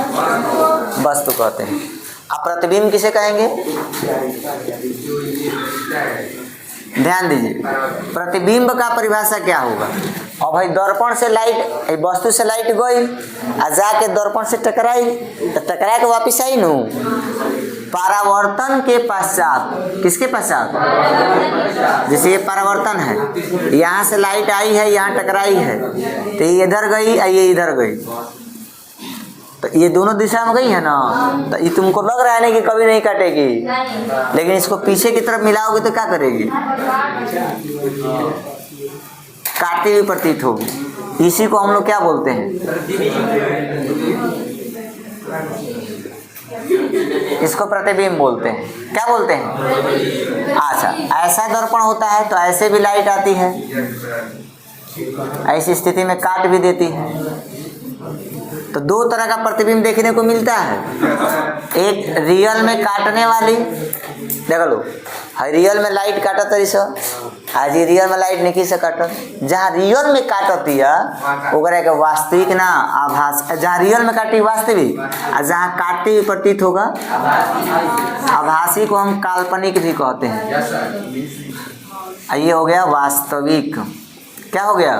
वस्तु कहते हैं। अब प्रतिबिंब किसे कहेंगे, ध्यान दीजिए, प्रतिबिंब का परिभाषा क्या होगा। और भाई दर्पण से लाइट, वस्तु से लाइट गई और जाके दर्पण से टकराई, तो टकरा के वापिस आई नु, परावर्तन के पश्चात, किसके पश्चात, जैसे ये परावर्तन है, यहाँ से लाइट आई है, यहाँ टकराई है, तो ये इधर गई और ये इधर गई, तो ये दोनों दिशा में गई है ना, तो ये तुमको लग रहा है ना कि कभी नहीं काटेगी, लेकिन इसको पीछे की तरफ मिलाओगे तो क्या करेगी, काटती हुई प्रतीत होगी। इसी को हम लोग क्या बोलते हैं, इसको प्रतिबिंब बोलते हैं। क्या बोलते हैं, अच्छा ऐसा दर्पण होता है तो ऐसे भी लाइट आती है, ऐसी स्थिति में काट भी देती है। तो 2 तरह का प्रतिबिंब देखने को मिलता है, एक रियल में काटने वाली, देख लो रियल में लाइट काटत रही सो, आज रियल में लाइट नहीं से काटत, जहाँ रियल में काटती है ओकरा के वास्तविक ना आभास, जहाँ रियल में काटी वास्तविक, और जहाँ काटती हुई प्रतीत होगा आभासी को हम काल्पनिक भी कहते हैं। ये हो गया वास्तविक, क्या हो गया,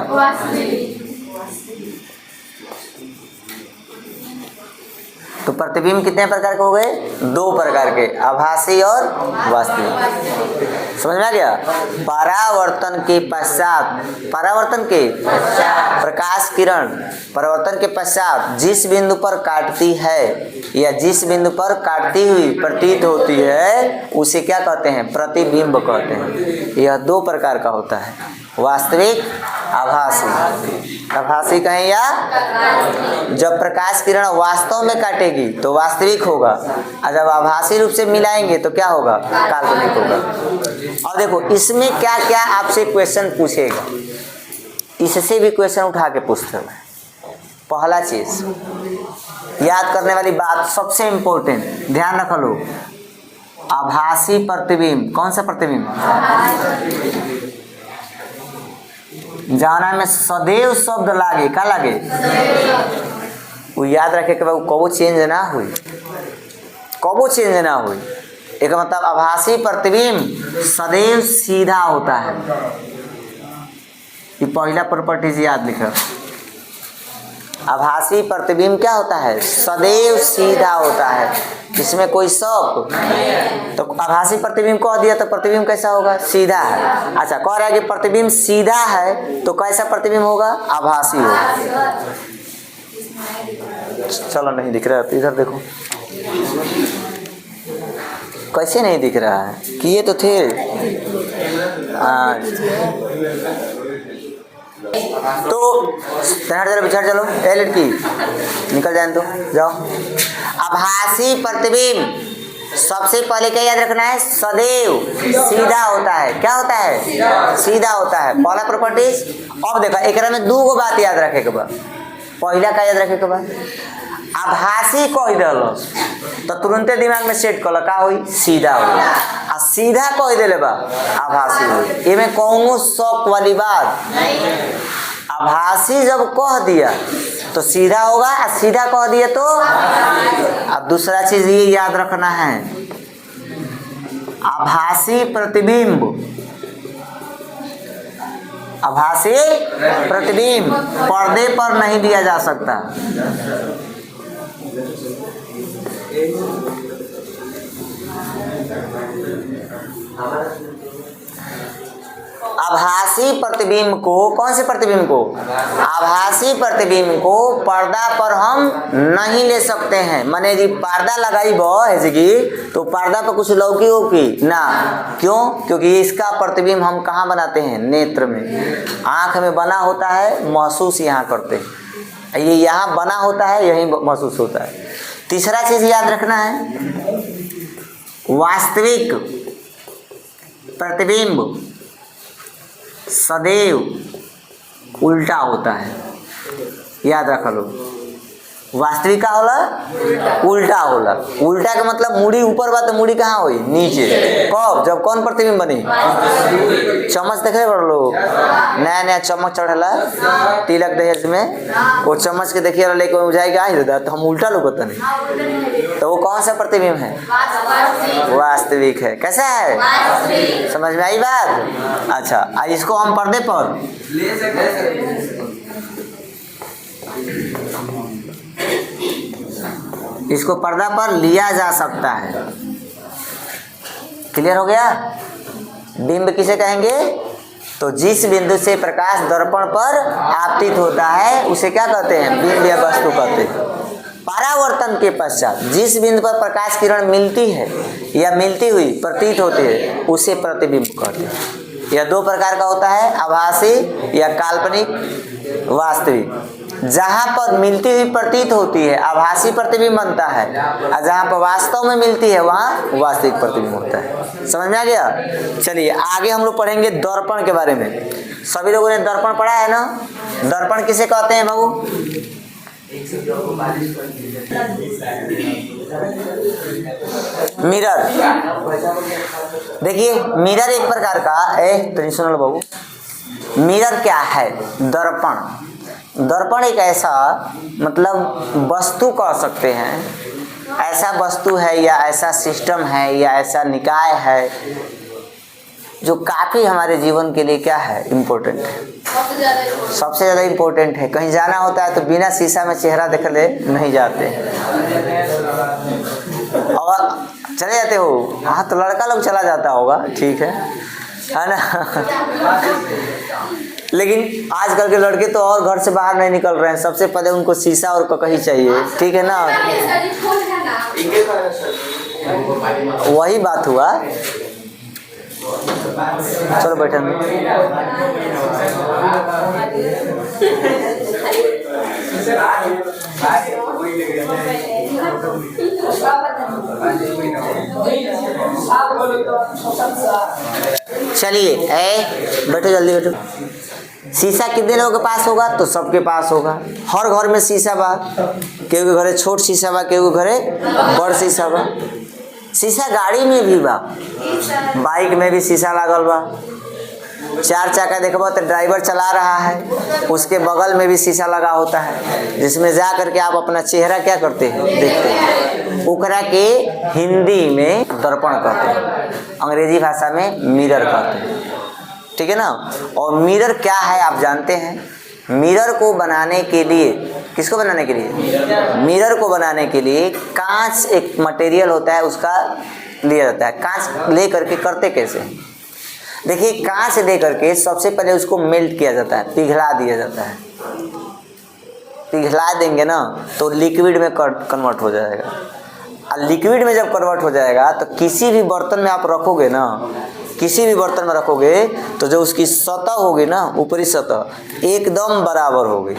तो प्रतिबिंब कितने प्रकार के हो गए, 2 प्रकार के, आभासी और वास्तविक। समझ में आ गया। परावर्तन के पश्चात, परावर्तन के प्रकाश किरण परावर्तन के पश्चात जिस बिंदु पर काटती है या जिस बिंदु पर काटती हुई प्रतीत होती है उसे क्या कहते हैं, प्रतिबिंब कहते हैं। यह 2 प्रकार का होता है, वास्तविक, आभासी। आभासी कहें या जब प्रकाश किरण वास्तव में काटेगी तो वास्तविक होगा, और जब आभासी रूप से मिलाएंगे तो क्या होगा, काल्पनिक होगा। और देखो इसमें क्या क्या आपसे क्वेश्चन पूछेगा, इससे भी क्वेश्चन उठा के पूछते हैं। पहला चीज याद करने वाली बात, सबसे इंपॉर्टेंट, ध्यान रख लो, आभासी प्रतिबिंब, कौन सा प्रतिबिंब, जाना में सदैव शब्द लागे, का लागे, वो याद रखे कि वो कबो चेंज ना हुई, कबो चेंज ना हुई। एक मतलब आभासी प्रतिबिंब सदैव सीधा होता है, ये पहला प्रॉपर्टीज याद लिखो। आभासी प्रतिबिंब क्या होता है, सदैव सीधा होता है, इसमें कोई शक। तो आभासी प्रतिबिंब कह दिया तो प्रतिबिंब कैसा होगा, सीधा है। अच्छा कह रहा है कि प्रतिबिंब सीधा है तो कैसा प्रतिबिंब होगा, आभासी होगा। चलो नहीं दिख रहा है, इधर देखो, कैसे नहीं दिख रहा है, किए तो थे। तो जरा बिछड़ चलो, ए लड़की निकल जाए तो जाओ। आभासी प्रतिबिंब सबसे पहले क्या याद रखना है, सदैव सीधा होता है। क्या होता है, सीधा होता है, पहला प्रॉपर्टीज। अब देखो एक में 2 बात याद रखे के बाद, पहला का याद रखे के बाद आभासी कह दिल तो तुरंते दिमाग में सेट कर का हुई, सीधा हुई, आ सीधा कह दिले बा आभासी हुई। इनमें कौनो शौक वाली बात, आभासी जब कह दिया तो सीधा होगा, और सीधा कह दिया तो। अब दूसरा चीज ये याद रखना है, आभासी प्रतिबिंब, आभासी प्रतिबिंब पर्दे पर नहीं दिया जा सकता। आभासी आभासी प्रतिबिंब को, कौन से प्रतिबिंब को? आभासी प्रतिबिंब को पर्दा पर हम नहीं ले सकते हैं। माने जी पर्दा लगाई बो ऐसे की तो पर्दा पर कुछ लौकी हो की ना, क्यों? क्योंकि इसका प्रतिबिंब हम कहाँ बनाते हैं? नेत्र में। आंख में बना होता है, महसूस यहाँ करते हैं, ये यहाँ बना होता है, यही महसूस होता है। तीसरा चीज याद रखना है, वास्तविक प्रतिबिंब सदैव उल्टा होता है। याद रख लो, वास्तविक का होला उल्टा होला। उल्टा का मतलब मुड़ी ऊपर बा तो मुड़ी कहाँ हुई? नीचे। कब? जब कौन प्रतिबिंब बनी? चम्मच देखे बड़ लोग, नया नया चम्मच चढ़ला तिलक दहेज में, वो चम्मच के देखिए लेके जाएगा हृदय तो हम उल्टा लोग नहीं, तो वो कौन सा प्रतिबिंब है? वास्तविक है। कैसा है? समझ में आई बात? अच्छा, इसको हम पर्दे पर इसको पर्दा पर लिया जा सकता है। क्लियर हो गया? बिंब किसे कहेंगे? तो जिस बिंदु से प्रकाश दर्पण पर आपतित होता है उसे क्या कहते हैं? बिंब या वस्तु कहते हैं। परावर्तन के पश्चात जिस बिंदु पर प्रकाश किरण मिलती है या मिलती हुई प्रतीत होती है उसे प्रतिबिंब कहते हैं। यह दो प्रकार का होता है, आभासी या काल्पनिक, वास्तविक। जहाँ पर मिलती हुई प्रतीत होती है आभासी प्रतिबिंब बनता है, और जहाँ पर वास्तव में मिलती है वहाँ वास्तविक प्रतिबिंब होता है। समझ में आ गया? चलिए आगे हम लोग पढ़ेंगे दर्पण के बारे में। सभी लोगों ने दर्पण पढ़ा है ना? दर्पण किसे कहते हैं बाबू? मिरर। देखिए मिरर एक प्रकार का तो सुन लो बाबू, मिरर क्या है? दर्पण। दर्पण एक ऐसा मतलब वस्तु कह सकते हैं, ऐसा वस्तु है या ऐसा सिस्टम है या ऐसा निकाय है जो काफ़ी हमारे जीवन के लिए क्या है? इम्पोर्टेंट है, सबसे ज़्यादा इम्पोर्टेंट है। कहीं जाना होता है तो बिना शीशा में चेहरा देख ले नहीं जाते और चले जाते हो। हाँ तो लड़का लोग चला जाता होगा, ठीक है ना लेकिन आजकल के लड़के तो और घर से बाहर नहीं निकल रहे हैं, सबसे पहले उनको शीशा और ककही चाहिए, ठीक है ना? वही बात हुआ। चलो बैठे। चलिए बैठो, जल्दी बैठो। शीशा कितने लोगों के पास होगा? तो सबके पास होगा। हर घर में शीशा बा, केहू के घरे छोट शीशा बा, केहू के घरे बड़ शीशा बा। शीशा गाड़ी में भी बा, बाइक में भी शीशा लागल बा। चार चक्का देखबो तो ड्राइवर चला रहा है, उसके बगल में भी शीशा लगा होता है जिसमें जा करके आप अपना चेहरा क्या करते हैं? देखते हैं। ओकरा के हिंदी में दर्पण कहते हैं, अंग्रेजी भाषा में मिरर कहते हैं, ठीक है ना? और मिरर क्या है आप जानते हैं? मिरर को बनाने के लिए, किसको बनाने के लिए? मिरर को बनाने के लिए कांच एक मटेरियल होता है, उसका लिया जाता है। कांच ले करके करते कैसे? देखिए कांच ले करके सबसे पहले उसको मेल्ट किया जाता है, पिघला दिया जाता है। पिघला देंगे ना तो लिक्विड में कन्वर्ट हो जाएगा, और लिक्विड में जब कन्वर्ट हो जाएगा तो किसी भी बर्तन में आप रखोगे ना, किसी भी बर्तन में रखोगे तो जो उसकी सतह होगी ना, ऊपरी सतह एकदम बराबर होगी।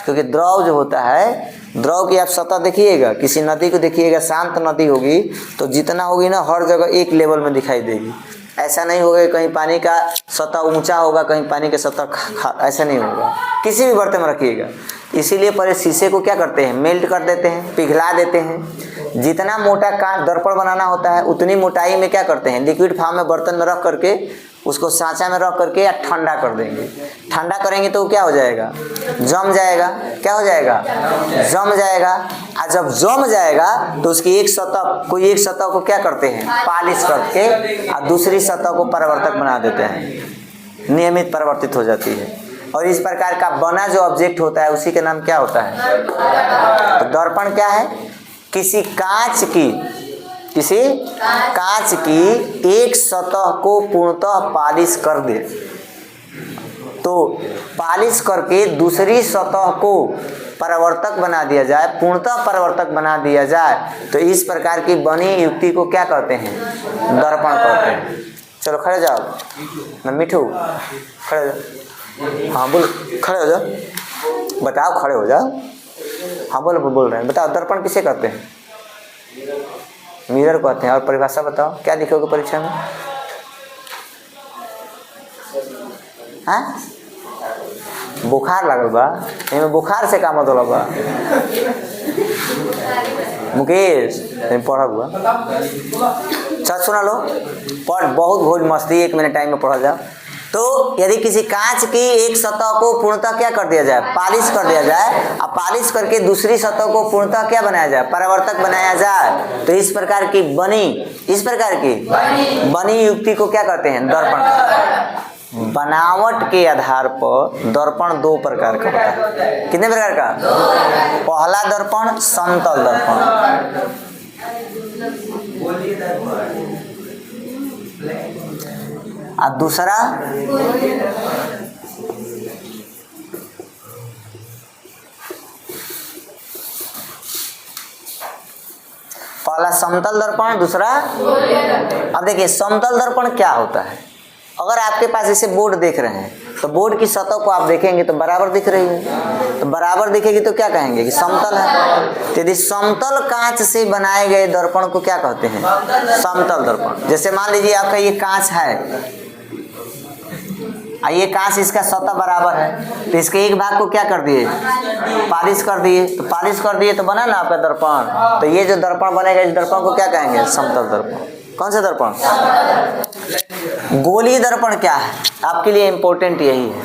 क्योंकि द्रव जो होता है, द्रव की आप सतह देखिएगा, किसी नदी को देखिएगा, शांत नदी होगी तो जितना होगी ना हर जगह एक लेवल में दिखाई देगी। ऐसा नहीं होगा कहीं पानी का सतह ऊंचा होगा, कहीं पानी का सतह ऐसा नहीं होगा। किसी भी बर्तन में रखिएगा। इसीलिए पहले शीशे को क्या करते हैं? मेल्ट कर देते हैं, पिघला देते हैं। जितना मोटा कांच दर्पण बनाना होता है उतनी मोटाई में क्या करते हैं? लिक्विड फॉर्म में बर्तन में रख करके उसको सांचा में रख करके या ठंडा कर देंगे। ठंडा करेंगे तो क्या हो जाएगा? जम जाएगा। क्या हो जाएगा? जम जाएगा। और जब जम जाएगा तो उसकी एक सतह, कोई एक सतह को क्या करते हैं? पालिश करके और दूसरी सतह को परावर्तक बना देते हैं, नियमित परावर्तित हो जाती है। और इस प्रकार का बना जो ऑब्जेक्ट होता है उसी का नाम क्या होता है? तो दर्पण क्या है? किसी कांच की एक सतह को पूर्णतः पालिश कर दे, तो पालिश करके दूसरी सतह को परावर्तक बना दिया जाए, पूर्णतः परावर्तक बना दिया जाए, तो इस प्रकार की बनी युक्ति को क्या कहते हैं? दर्पण कहते हैं। चलो खड़े जाओ ना मिठू, खड़े हो जाओ। हाँ बोल, खड़े हो जाओ, बताओ, खड़े हो जाओ। हाँ बोल रहे हैं, बताओ दर्पण किसे कहते हैं? मिरर कहते हैं। और परिभाषा बताओ, क्या लिखोगे परीक्षा में? हाँ, बुखार लगल बा, इनमें बुखार से का मतलब बा? मुकेश पढ़ हुआ, चल सुना लो, पढ़, बहुत भोज मस्ती, 1 मिनट टाइम में पढ़ा जाओ। तो यदि किसी कांच की एक सतह को पूर्णतः क्या कर दिया जाए? पालिश कर दिया जाए, अब पालिश करके दूसरी सतह को पूर्णतः क्या बनाया जाए? परावर्तक बनाया जाए, तो इस प्रकार की बनी युक्ति को क्या कहते हैं? दर्पण। बनावट के आधार पर दर्पण 2 प्रकार का होता है। कितने प्रकार का? पहला दर्पण समतल दर्पण, और दूसरा पहला समतल दर्पण, दूसरा। अब देखिए समतल दर्पण क्या होता है। अगर आपके पास ऐसे बोर्ड देख रहे हैं तो बोर्ड की सतह को आप देखेंगे तो बराबर दिख रही है, तो बराबर दिखेगी तो क्या कहेंगे कि समतल है। तो यदि समतल कांच से बनाए गए दर्पण को क्या कहते हैं? समतल दर्पण। जैसे मान लीजिए आपका ये कांच है, ये कांच, इसका सतह बराबर है, तो इसके एक भाग को क्या कर दिए? पालिश कर दिए। तो पालिश कर दिए तो बना ना आपका दर्पण। तो ये जो दर्पण बनेगा, इस दर्पण को क्या कहेंगे? समतल दर्पण। कौन सा दर्पण? गोलीय दर्पण क्या है? आपके लिए इम्पोर्टेंट यही है,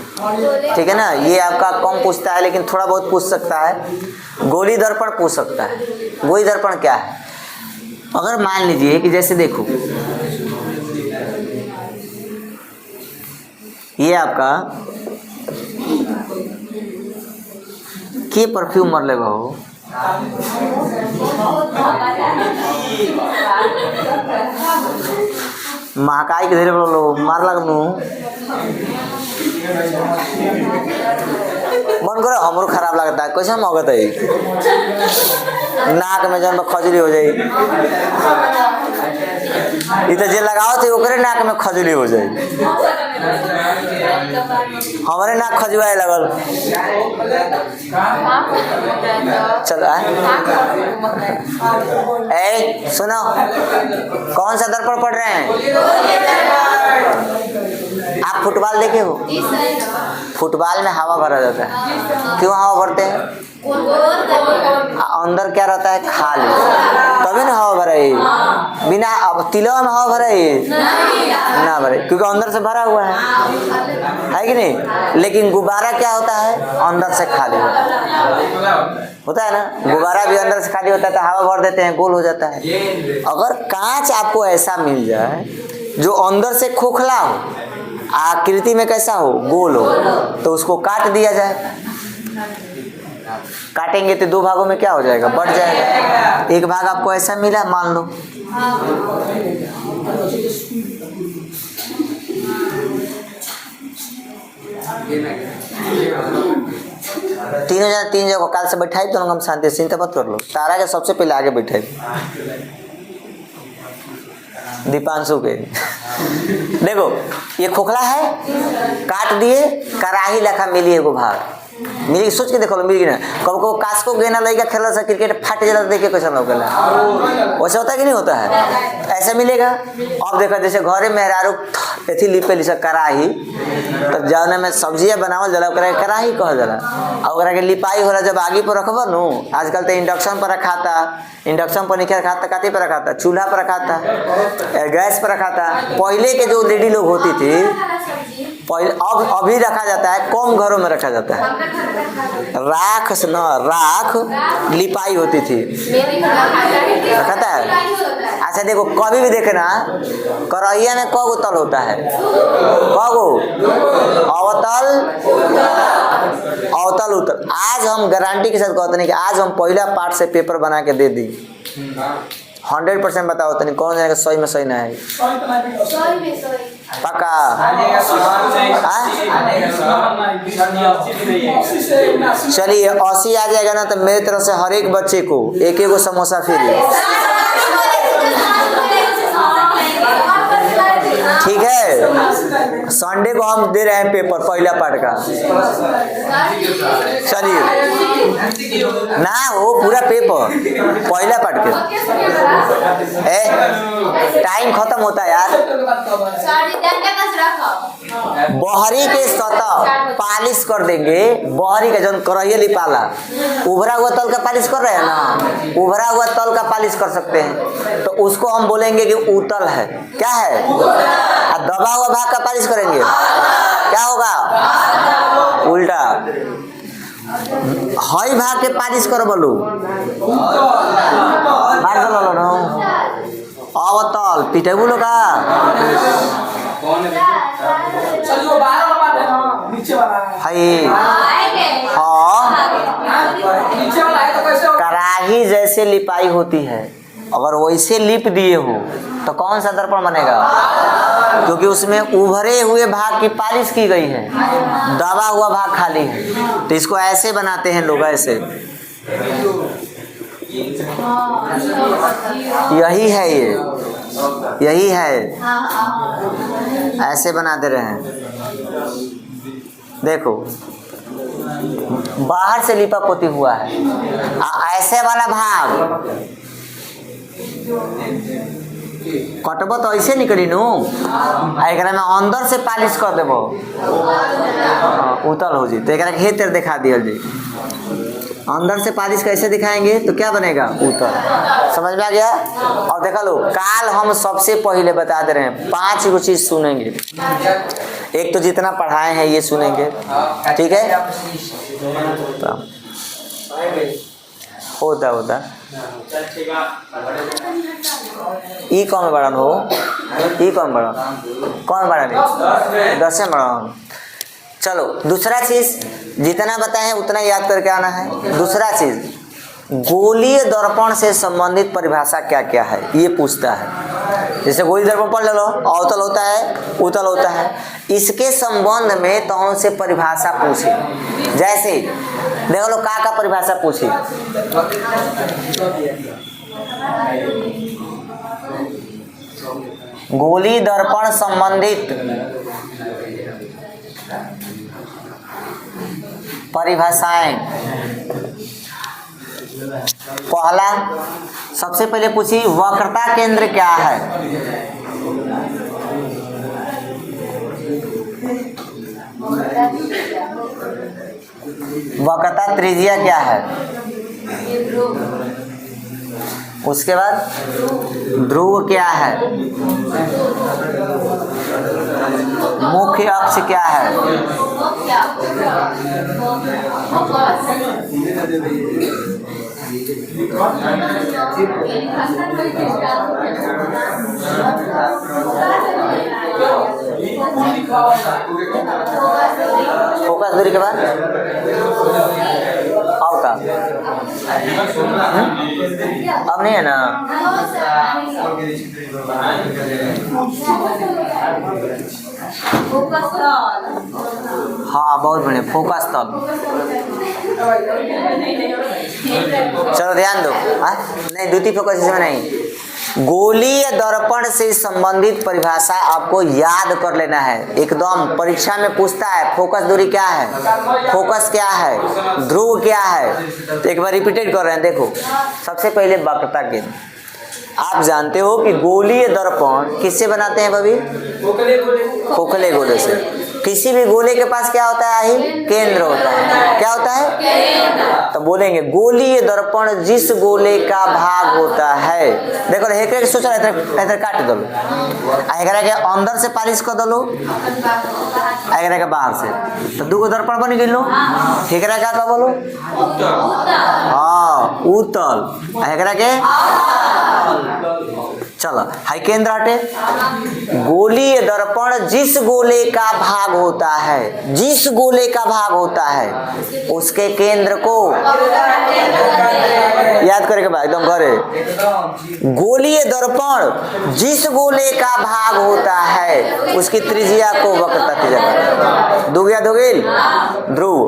ठीक है ना। ये आपका कम पूछता है लेकिन थोड़ा बहुत पूछ सकता है। गोलीय दर्पण पूछ सकता है। गोलीय दर्पण क्या है? अगर मान लीजिए कि जैसे देखो, ये आपका के परफ्यूम मर लेगा हो, महाकाई के धीरे बोलो मार लगनू मन करो, हमरो खराब लगता है। कैसे मगत है? नाक में जन खजुली हो जाए, तो जे लगाओ थे ओकरे नाक में खजुली हो जाए। हमारे नाक खजुआए लगल। चल ए सुनो, कौन सा दर्पण पढ़ रहे हैं आप? फुटबॉल देखे हो? फुटबॉल में हवा भरा जाता है। क्यों हवा भरते हैं? अंदर क्या रहता है? खाली, तभी ना हवा भरा है। बिना अब तिलवा में हवा भरा है ना भरे, क्योंकि अंदर से भरा हुआ है कि नहीं। लेकिन गुब्बारा क्या होता है? अंदर से खाली होता है ना। गुब्बारा भी अंदर से खाली होता है, तो हवा भर देते हैं, गोल हो जाता है। अगर कांच आपको ऐसा मिल जाए जो अंदर से खोखला हो, आकृति में कैसा हो? गोल हो, तो उसको काट दिया जाए। काटेंगे तो 2 भागों में क्या हो जाएगा? बढ़ जाएगा। एक भाग आपको ऐसा मिला मान लो, तीन जगह काल से बैठाई तो हम शांति चिंता मत कर लो। तारा के सबसे पहले आगे बैठाई, दीपांशु के। देखो ये खोखला है, काट दिए, कराही लखा मिली एगो भाग मिली। सोच के देखो मिल ना। कब को कास्को गेना लड़का खेला सा क्रिकेट फाट जला, देखिए कैसा लगेगा। वैसा होता है कि नहीं होता है? ऐसा मिलेगा। अब देखो जैसे घरे मेहरारू एथी लिपे लिसा कराही, तो जाने में सब्जियां बनावल जला कराही कह जला। और के लिपाई होला जब आगे पर रखबो नु। आजकल तो इंडक्शन पर रखाता, इंडक्शन पर नहीं खाता, काते पर रखाता, चूल्हा पर रखाता, गैस पर रखाता। पहले के जो लेडी लोग होती थी पहले, अब अभी रखा जाता है, कम घरों में रखा जाता है। राख से न राख लिपाई होती थी, रखता है। अच्छा देखो कभी भी देखना करैया में कगो तल होता है? कगो? अवतल, अवतल, उतल। आज हम गारंटी के साथ कहते नहीं कि आज हम पहला पार्ट से पेपर बना के दे दी 100% बताओ तनी कौन जाएगा सही में सही ना है? पक्का? चलिए 80 आ जाएगा ना तो मेरी तरफ से हर एक बच्चे को एक एक समोसा फ्री। ठीक है, संडे को हम दे रहे हैं पेपर पहला पार्ट का। चलिए ना वो पूरा पेपर पहला पार्ट के टाइम खत्म होता है यार। बहरी के सतह पालिश कर देंगे, बहरी का जो करहिया लिपाला उभरा हुआ तल का पालिश कर रहे हैं ना, उभरा हुआ तल का पालिश कर सकते हैं तो उसको हम बोलेंगे कि उतल है। क्या है? दबा हुआ भाग का पालिश करेंगे क्या होगा? उल्टा। हई भाग के पालिश करो बोलू मार दो लो अवतल पीटे बोलो का कराही जैसे लिपाई होती है, अगर वैसे लिप दिए हो तो कौन सा दर्पण बनेगा? क्योंकि उसमें उभरे हुए भाग की पालिश की गई है, दबा हुआ भाग खाली है। तो इसको ऐसे बनाते हैं लोग, ऐसे। यही है, ये यही है, ऐसे बना दे रहे हैं। देखो बाहर से लिपा पोती हुआ है, ऐसे वाला भाग कटबो तो ऐसे निकली नू, एकरा में अंदर से पालिश कर देबो उतल हो जी। तो एकरा के हेतर दिखा दियल जी, अंदर से पालिश कैसे दिखाएंगे तो क्या बनेगा? उतल। समझ में आ गया? और देखा लो, काल हम सबसे पहले बता दे रहे हैं 5 गो चीज सुनेंगे। एक तो जितना पढ़ाए हैं ये सुनेंगे, ठीक है? होता ई कौन बड़ा हो, ई कौन बड़ा, कौन बड़ा नहीं 10 में बड़ा। चलो दूसरा चीज, जितना बताए उतना याद करके आना है। दूसरा चीज, गोलीय दर्पण से संबंधित परिभाषा क्या क्या है ये पूछता है। जैसे गोलीय दर्पण पढ़ लो, अवतल होता है, उतल होता है, इसके संबंध में तो उनसे परिभाषा पूछे। जैसे देखो लो का परिभाषा पूछी, गोलीय दर्पण संबंधित परिभाषाएं। पहला सबसे पहले पूछी वक्रता केंद्र क्या है? वक्रता त्रिज्या क्या है? उसके बाद ध्रुव क्या है? मुख्य अक्ष क्या है? फोकस दूरी के बाद अब का अब नहीं है ना। हाँ बहुत बढ़िया, फोकस तल। चलो ध्यान दो, नहीं द्वितीय फोकस इसमें नहीं। गोलीय दर्पण से संबंधित परिभाषा आपको याद कर लेना है, एकदम परीक्षा में पूछता है। फोकस दूरी क्या है, फोकस क्या है, ध्रुव क्या है। तो एक बार रिपीटेड कर रहे हैं। देखो सबसे पहले वक्रता केंद्र, आप जानते हो कि गोलीय दर्पण किससे बनाते हैं भाभी? खोखले गोले से। किसी भी गोले के पास क्या होता है? केंद्र होता है। क्या होता है? तो बोलेंगे गोलीय दर्पण जिस गोले का भाग होता है। देखो हेकरे के सोचा इधर काट दो, एकरा के अंदर से पालिश कर दो, एकरा के बाहर से, तो 2 दर्पण बन गेलो। हेकरा का बोलो? हाँ उतल। एकरा के चलो हाई केंद्र हटे। गोलीय दर्पण जिस गोले का भाग होता है, जिस गोले का भाग होता है उसके केंद्र को याद करके भाई एकदम घरे। गोलीय दर्पण जिस गोले का भाग होता है उसकी त्रिज्या को वक्रता त्रिज्या कहते। दो गया, दो गेल ध्रुव।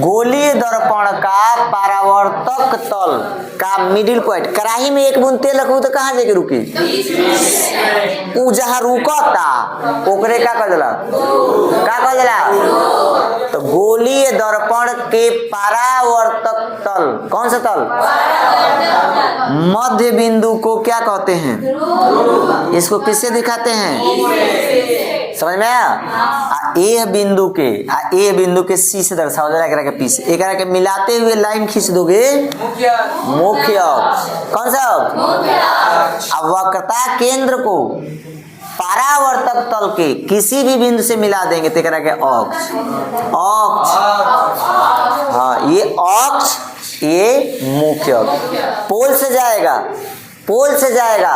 गोलीय दर्पण का परावर्तक तल का मिडिल पॉइंट, कढ़ाई में एक बूंद तेल रखू तो कहाँ जाके रुकी? उ जहाँ रुकता ओकरे का कर देला, का कर देला? तो गोलीय दर्पण के परावर्तक तल, कौन सा तल? मध्य बिंदु को क्या कहते हैं? इसको किससे दिखाते हैं? समझ में आया? ए बिंदु के ए बिंदु के सी से दर्शाओ जरा, एकरा के पी से, एकरा के मिलाते हुए लाइन खींच दोगे मुख्य अक्ष। कौन सा? अब वक्रता केंद्र को परावर्तक तल के किसी भी बिंदु से मिला देंगे तो एकरा के अक्ष, अक्ष, हाँ ये अक्ष, ये मुख्य अक्ष। पोल से जाएगा, पोल से जाएगा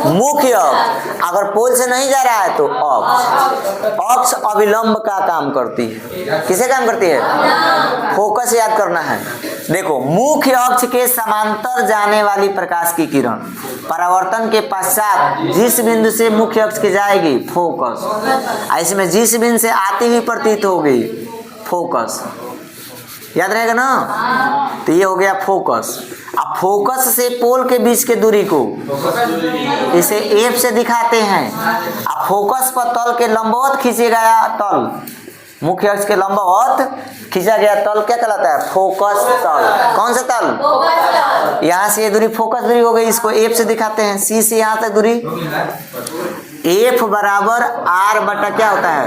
मुख्य अक्ष, अगर पोल से नहीं जा रहा है तो अक्ष। अक्ष अभिलंब का काम करती है। किसे काम करती है? फोकस याद करना है। देखो मुख्य अक्ष के समांतर जाने वाली प्रकाश की किरण परावर्तन के पश्चात जिस बिंदु से मुख्य अक्ष की जाएगी फोकस, इसमें जिस बिंदु से आती हुई प्रतीत होगी फोकस, याद रहेगा ना? तो ये हो गया फोकस। अब फोकस से पोल के बीच के दूरी को इसे एफ से दिखाते हैं। अब फोकस पर तल के लंबवत खींचे गया तल, मुख्य अक्ष के लंबवत खींचा गया तल क्या कहलाता है? फोकस तल। कौन सा तल? यहाँ से ये दूरी फोकस दूरी हो गई, इसको एफ से दिखाते हैं। सी से यहाँ तक दूरी एफ बराबर आर बटा क्या होता है?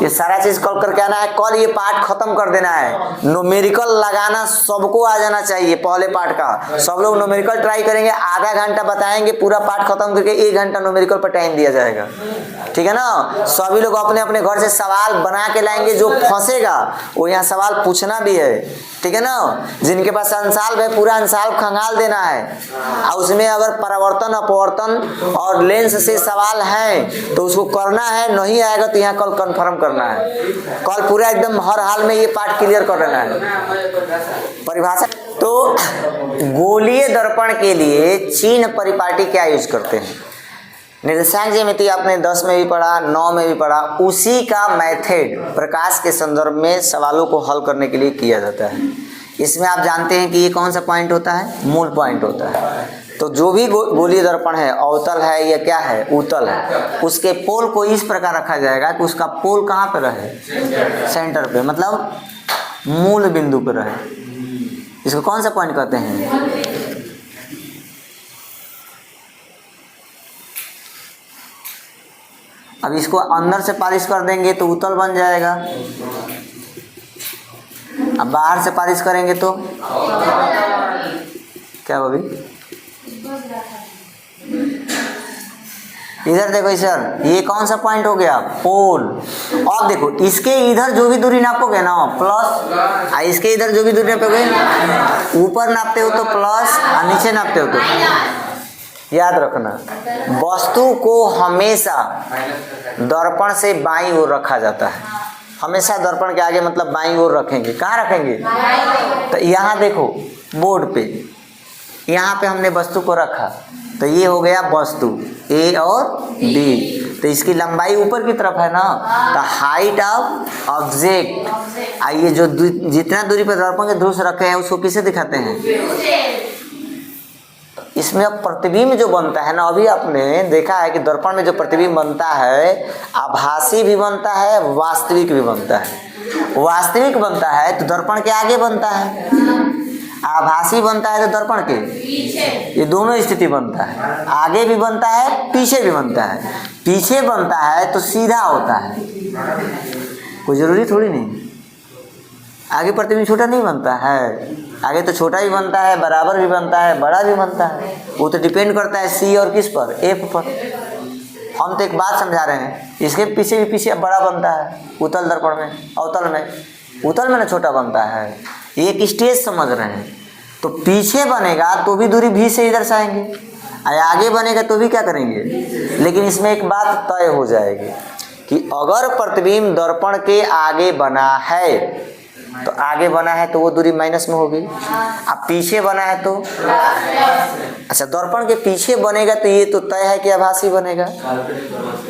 ये सारा चीज कल करके आना है, कल ये पार्ट खत्म कर देना है। न्यूमेरिकल लगाना सबको आ जाना चाहिए। पहले पार्ट का सब लोग न्यूमेरिकल ट्राई करेंगे, आधा घंटा बताएंगे, पूरा पार्ट खत्म करके 1 घंटा न्यूमेरिकल पर टाइम दिया जाएगा। ठीक है ना? सभी लोग अपने अपने घर से सवाल बना के लाएंगे, जो फंसेगा वो यहाँ सवाल पूछना भी है। ठीक है ना? जिनके पास अंशाल है पूरा अंशाल खंगाल देना है, और उसमें अगर परावर्तन अपवर्तन और लेंस से सवाल है तो उसको करना है। नहीं आएगा तो यहाँ कल कंफर्म करना है, कल पूरा एकदम हर हाल में ये पार्ट क्लियर कर लेना है। परिभाषा तो गोलीय दर्पण के लिए चिन्ह परिपाटी क्या यूज करते हैं? निर्देशांक ज्यामिति आपने 10 में भी पढ़ा, 9 में भी पढ़ा। उसी का मेथड प्रकाश के संदर्भ में सवालों को हल करने के लिए किया जाता है। इसमें आप जानते हैं कि ये कौन सा पॉइंट होता है? मूल पॉइंट होता है। तो जो भी गोलीय दर्पण है, अवतल है या क्या है, उत्तल है, उसके पोल को इस प्रकार रखा जाएगा कि उसका पोल कहाँ पे रहे? सेंटर पे, मतलब मूल बिंदु पे रहे। इसको कौन सा पॉइंट कहते हैं? अब इसको अंदर से पालिश कर देंगे तो उत्तल बन जाएगा, अब बाहर से पालिश करेंगे तो क्या भाभी? इधर देखो सर, ये कौन सा पॉइंट हो गया? पोल। अब देखो इसके इधर जो भी दूरी नापोगे ना प्लस, इसके इधर जो भी दूरी नापोगे, ऊपर नापते हो तो प्लस और नीचे नापते हो तो। याद रखना, वस्तु को हमेशा दर्पण से बाईं ओर रखा जाता है। हमेशा दर्पण के आगे मतलब बाईं ओर रखेंगे। कहाँ रखेंगे? तो यहाँ देखो बोर्ड पे, यहाँ पे हमने वस्तु को रखा, तो ये हो गया वस्तु ए और बी। तो इसकी लंबाई ऊपर की तरफ है ना, तो हाइट ऑफ ऑब्जेक्ट, आइए जो जितना दूरी पर दर्पण के ध्रुव से रखे हैं उसको किसे दिखाते हैं? इसमें अब प्रतिबिंब जो बनता है ना, अभी आपने देखा है कि दर्पण में जो प्रतिबिंब बनता है आभासी भी बनता है, वास्तविक भी बनता है। वास्तविक बनता है तो दर्पण के आगे बनता है, आभासी बनता है तो दर्पण के पीछे। ये दोनों स्थिति बनता है, आगे भी बनता है पीछे भी बनता है। पीछे बनता है तो सीधा होता है, कोई जरूरी थोड़ी नहीं। आगे प्रतिबिंब छोटा नहीं बनता है, आगे तो छोटा भी बनता है, बराबर भी बनता है, बड़ा भी बनता है। वो तो डिपेंड करता है सी और किस पर? एफ पर। हम तो एक बात समझा रहे हैं, इसके पीछे भी पीछे बड़ा बनता है उत्तल दर्पण में, अवतल में। उत्तल में ना छोटा बनता है। एक स्टेज समझ रहे हैं, तो पीछे बनेगा तो भी दूरी भी से इधर से आएंगे, आगे बनेगा तो भी क्या करेंगे, लेकिन इसमें एक बात तय हो जाएगी कि अगर प्रतिबिंब दर्पण के आगे बना है तो आगे बना है तो वो दूरी माइनस में होगी, अब पीछे बना है तो अच्छा दर्पण के पीछे बनेगा तो ये तो तय है कि आभासी बनेगा,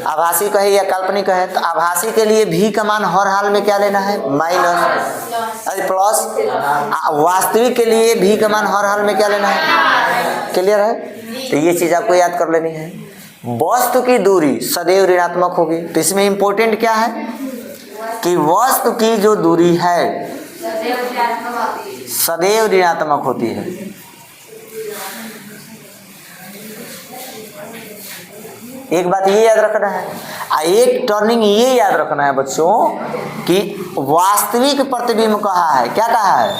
आभासी कहे या काल्पनिक है, तो आभासी के लिए भी का मान हर हाल में क्या लेना है माइनस, अरे प्लस, वास्तविक के लिए भी का मान हर हाल में क्या लेना है, क्लियर है। तो ये चीज आपको याद कर लेनी है। वस्तु की दूरी सदैव ऋणात्मक होगी, तो इसमें इंपॉर्टेंट क्या है कि वस्तु की जो दूरी है सदैव ऋणात्मक होती है। एक बात ये याद रखना है, एक टर्निंग ये याद रखना है बच्चों कि वास्तविक प्रतिबिंब कहा है, क्या कहा है,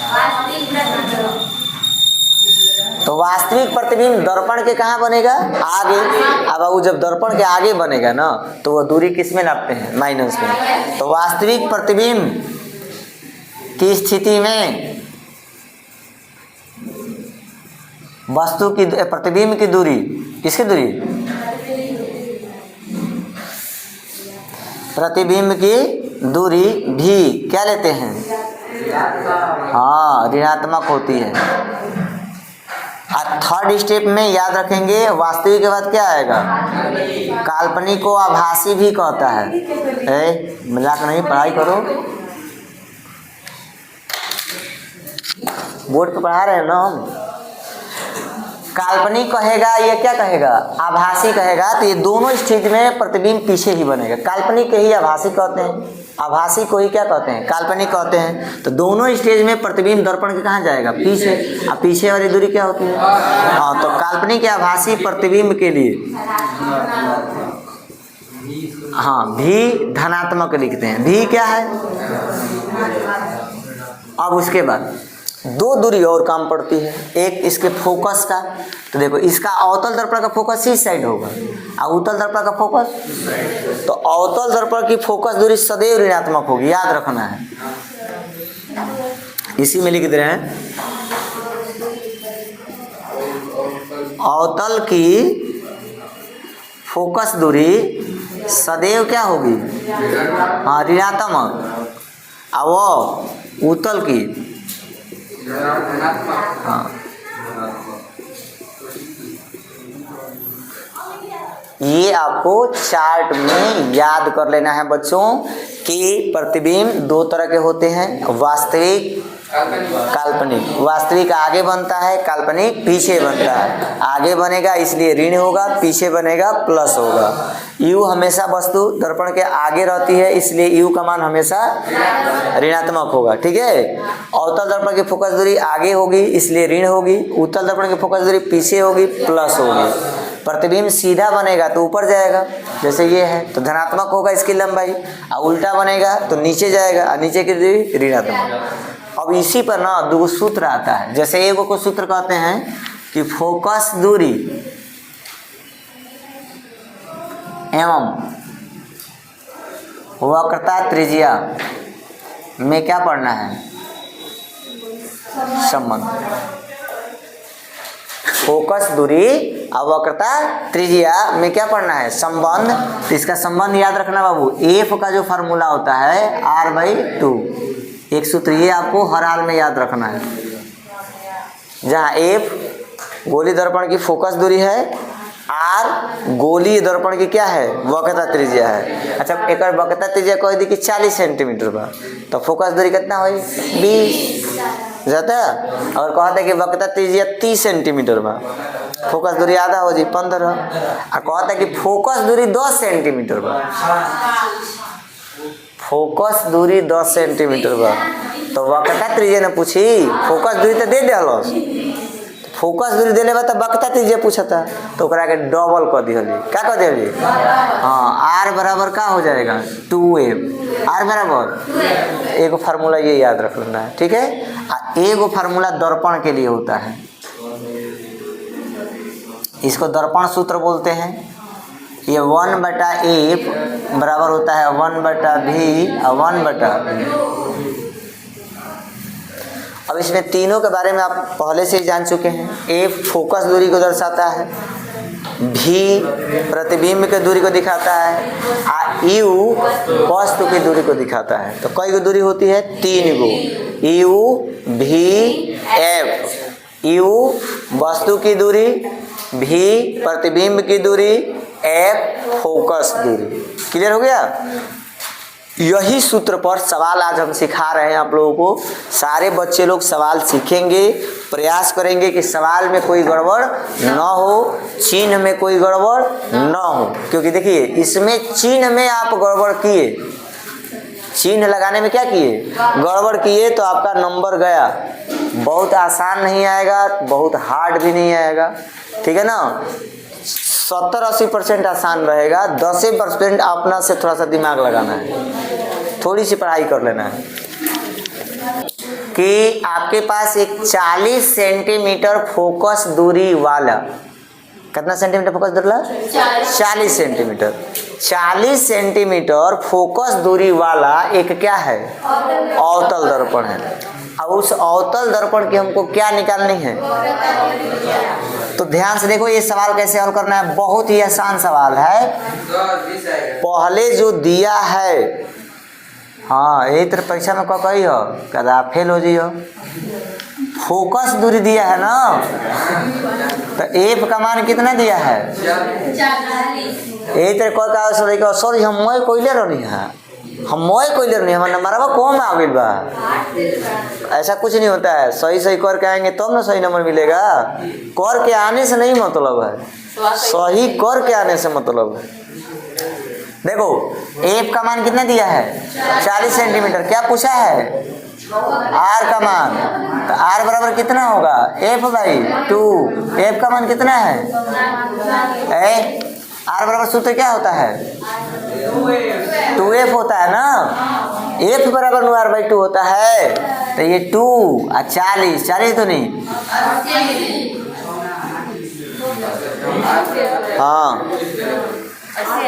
तो वास्तविक प्रतिबिंब दर्पण के कहाँ बनेगा आगे। अब वो जब दर्पण के आगे बनेगा ना तो वो दूरी किस में नापते हैं माइनस में। तो वास्तविक प्रतिबिंब की स्थिति में वस्तु की प्रतिबिंब की दूरी, किसकी दूरी, प्रतिबिंब की दूरी भी क्या लेते हैं, हाँ ऋणात्मक होती है। थर्ड स्टेप में याद रखेंगे वास्तविक के बाद क्या आएगा, काल्पनिक को आभासी भी कहता है। मजाक नहीं, पढ़ाई करो, बोर्ड पे पढ़ा रहे हैं ना हम। काल्पनिक कहेगा या क्या कहेगा, आभासी कहेगा, तो ये दोनों स्टेज में प्रतिबिंब पीछे ही बनेगा। काल्पनिक के ही आभासी कहते हैं, आभासी को ही क्या कहते हैं, काल्पनिक कहते हैं। तो दोनों स्टेज में प्रतिबिंब दर्पण के कहाँ जाएगा, पीछे। अब पीछे वाली दूरी क्या होती है, हाँ, तो काल्पनिक या आभासी प्रतिबिंब के लिए हाँ भी धनात्मक लिखते हैं। भी क्या है, अब उसके बाद दो दूरी और काम पड़ती है, एक इसके फोकस का, तो देखो इसका अवतल दर्पण का फोकस इस साइड होगा और उत्तल दर्पण का फोकस, तो अवतल दर्पण की फोकस दूरी सदैव ऋणात्मक होगी, याद रखना है। इसी में लिख दे रहे हैं अवतल की फोकस दूरी सदैव क्या होगी, हाँ ऋणात्मक, और वो उत्तल की हाँ। ये आपको चार्ट में याद कर लेना है बच्चों कि प्रतिबिंब दो तरह के होते हैं, वास्तविक काल्पनिक। वास्तविक आगे बनता है, काल्पनिक पीछे बनता है। आगे बनेगा इसलिए ऋण होगा, पीछे बनेगा प्लस होगा। U हमेशा वस्तु दर्पण के आगे रहती है इसलिए U का मान हमेशा ऋणात्मक होगा, ठीक है। अवतल दर्पण की फोकस दूरी आगे होगी इसलिए ऋण होगी, उत्तल दर्पण की फोकस दूरी पीछे होगी प्लस होगी। प्रतिबिंब सीधा बनेगा तो ऊपर जाएगा, जैसे ये है तो धनात्मक होगा इसकी लंबाई, और उल्टा बनेगा तो नीचे जाएगा और नीचे की दूरी ऋणात्मक। अब इसी पर ना दो सूत्र आता है, जैसे एगो को सूत्र कहते हैं कि फोकस दूरी एवं वक्रता त्रिज्या में क्या पढ़ना है, संबंध। फोकस दूरी और वक्रता त्रिज्या में क्या पढ़ना है, संबंध। तो इसका संबंध याद रखना बाबू, एफ का जो फार्मूला होता है r/2, एक सूत्र ये आपको हर हाल में याद रखना है, जहाँ एफ गोली दर्पण की फोकस दूरी है, आर गोली दर्पण की क्या है, वक्रता त्रिज्या है। अच्छा एक वक्रता त्रिज्या कह दी कि 40 सेंटीमीटर बा, तो फोकस दूरी कितना हुई 20 जाता है। और कहते कि वक्रता त्रिज्या 30 सेंटीमीटर बा, फोकस दूरी आधा हो जी 15। और कहता कि फोकस दूरी 10 सेंटीमीटर बा, फोकस दूरी 10 सेंटीमीटर बा, तो वक्रता त्रिज्या ने पूछी, फोकस दूरी तो दे दिलस, फोकस दूरी दिले बा तो वक्रता त्रिज्या पूछता, तो ओकरा के डबल कर दिहली, क्या कर दिहली, हाँ r बराबर का हो जाएगा 2f, r बराबर एगो फार्मूला ये याद रख लेना है, ठीक है। एगो फार्मूला दर्पण के लिए होता है, इसको दर्पण सूत्र बोलते हैं। ये 1/f बराबर होता है 1/v और 1/v। अब इसमें तीनों के बारे में आप पहले से ही जान चुके हैं। एफ फोकस दूरी को दर्शाता है, भी प्रतिबिंब की दूरी को दिखाता है, यू वस्तु की दूरी को दिखाता है। तो कई गो दूरी होती है? 3 गो, यू भी एफ। यू वस्तु की दूरी, भी प्रतिबिंब की दूरी, एफ फोकस दूरी। क्लियर हो गया? यही सूत्र पर सवाल आज हम सिखा रहे हैं आप लोगों को। सारे बच्चे लोग सवाल सीखेंगे, प्रयास करेंगे कि सवाल में कोई गड़बड़ न हो, चिन्ह में कोई गड़बड़ न हो। क्योंकि देखिए इसमें चिन्ह में आप गड़बड़ किए, चिन्ह लगाने में क्या किए, गड़बड़ किए, तो आपका नंबर गया। बहुत आसान नहीं आएगा, बहुत हार्ड भी नहीं आएगा, ठीक है ना। 70-80% आसान रहेगा, 10% अपना से थोड़ा सा दिमाग लगाना है, थोड़ी सी पढ़ाई कर लेना है। कि आपके पास एक 40 सेंटीमीटर फोकस दूरी वाला, कितना सेंटीमीटर फोकस दूरी वाला? 40 सेंटीमीटर। 40 सेंटीमीटर फोकस दूरी वाला एक क्या है? अवतल दर्पण है। अब उस अवतल दर्पण की हमको क्या निकालनी है? तो ध्यान से देखो ये सवाल कैसे हल करना है। बहुत ही आसान सवाल है। पहले जो दिया है, हाँ यही तरह परीक्षा में कह कही हो कदा आप फेल हो जाइयो। फोकस दूरी दिया है ना, तो एफ का मान कितना दिया है? यही तरह कह सॉरी हम मैं कोयले रहनी है, हम मोए कोई ले नहीं, हमारा नंबर कम आ गई बा। ऐसा कुछ नहीं होता है, सही सही करके आएंगे तब ना सही नंबर मिलेगा। कर के आने से नहीं मतलब है, सही कर के आने से मतलब है। देखो एफ का मान कितना दिया है? 40 सेंटीमीटर। क्या पूछा है? आर का मान। तो आर बराबर कितना होगा? F by 2। एफ का मान कितना है? आर बराबर सूत्र क्या होता है? 2f होता है ना। एफ बराबर आर बाई 2 होता है। तो ये 2 और 40 तो नहीं, हाँ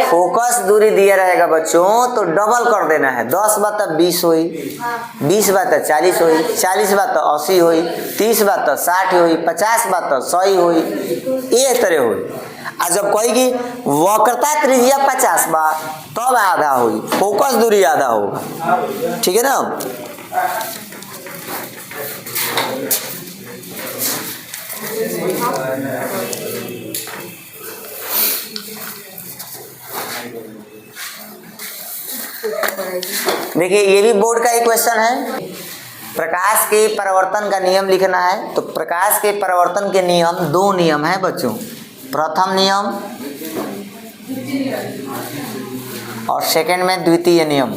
फोकस दूरी दिया रहेगा बच्चों तो डबल कर देना है। 10 बात 20 हुई, 20 बात 40 हुई, 40 बात 80 हुई, 30 बात 60 हुई, 50 बात 100 हुई, ये तरह हुई। और जब कहेगी वक्रता त्रिज्या 50 बा तब आधा हुई, फोकस दूरी आधा होगा, ठीक है ना। देखिए ये भी बोर्ड का एक क्वेश्चन है। प्रकाश के परावर्तन का नियम लिखना है। तो प्रकाश के परावर्तन के नियम 2 नियम है बच्चों। प्रथम नियम और सेकंड में द्वितीय नियम।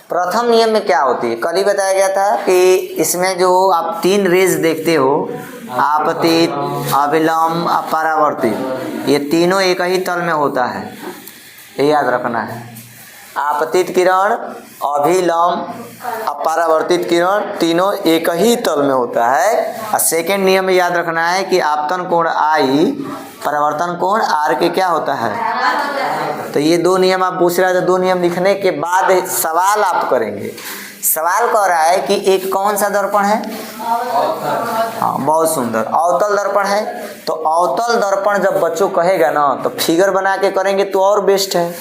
प्रथम नियम में क्या होती है? कल ही बताया गया था कि इसमें जो आप 3 रेज देखते हो, आपतित, अभिलंब, अपरावर्तित, ये तीनों एक ही तल में होता है, ये याद रखना है। आपतित किरण, अभिलंब, अपरावर्तित किरण तीनों एक ही तल में होता है। और सेकेंड नियम में याद रखना है कि आपतन कोण आई, परावर्तन कोण आर के क्या होता है। तो ये 2 नियम आप पूछ रहे थे। 2 नियम लिखने के बाद सवाल आप करेंगे। सवाल कह रहा है कि एक कौन सा दर्पण है? हाँ बहुत सुंदर, अवतल दर्पण है। तो अवतल दर्पण जब बच्चों कहेगा ना तो फिगर बना के करेंगे तो और बेस्ट है।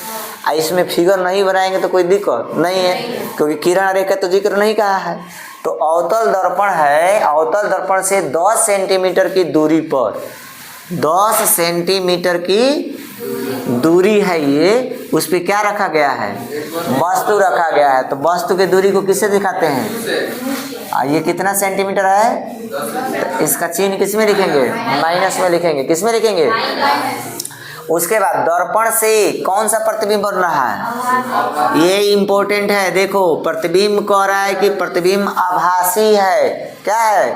इसमें फिगर नहीं बनाएंगे तो कोई दिक्कत नहीं है, क्योंकि किरण रेखा तो जिक्र नहीं कहा है। तो अवतल दर्पण है, अवतल दर्पण से 10 सेंटीमीटर की दूरी पर, 10 सेंटीमीटर की दूरी है ये, उस पे क्या रखा गया है? वस्तु रखा गया है। तो वस्तु की दूरी को किससे दिखाते हैं? ये कितना सेंटीमीटर है? तो इसका चिन्ह किस में लिखेंगे? माइनस में लिखेंगे। किस में लिखेंगे? उसके बाद दर्पण से कौन सा प्रतिबिंब बन रहा है? ये इम्पोर्टेंट है। देखो प्रतिबिंब कह रहा है कि प्रतिबिंब आभासी है। क्या है?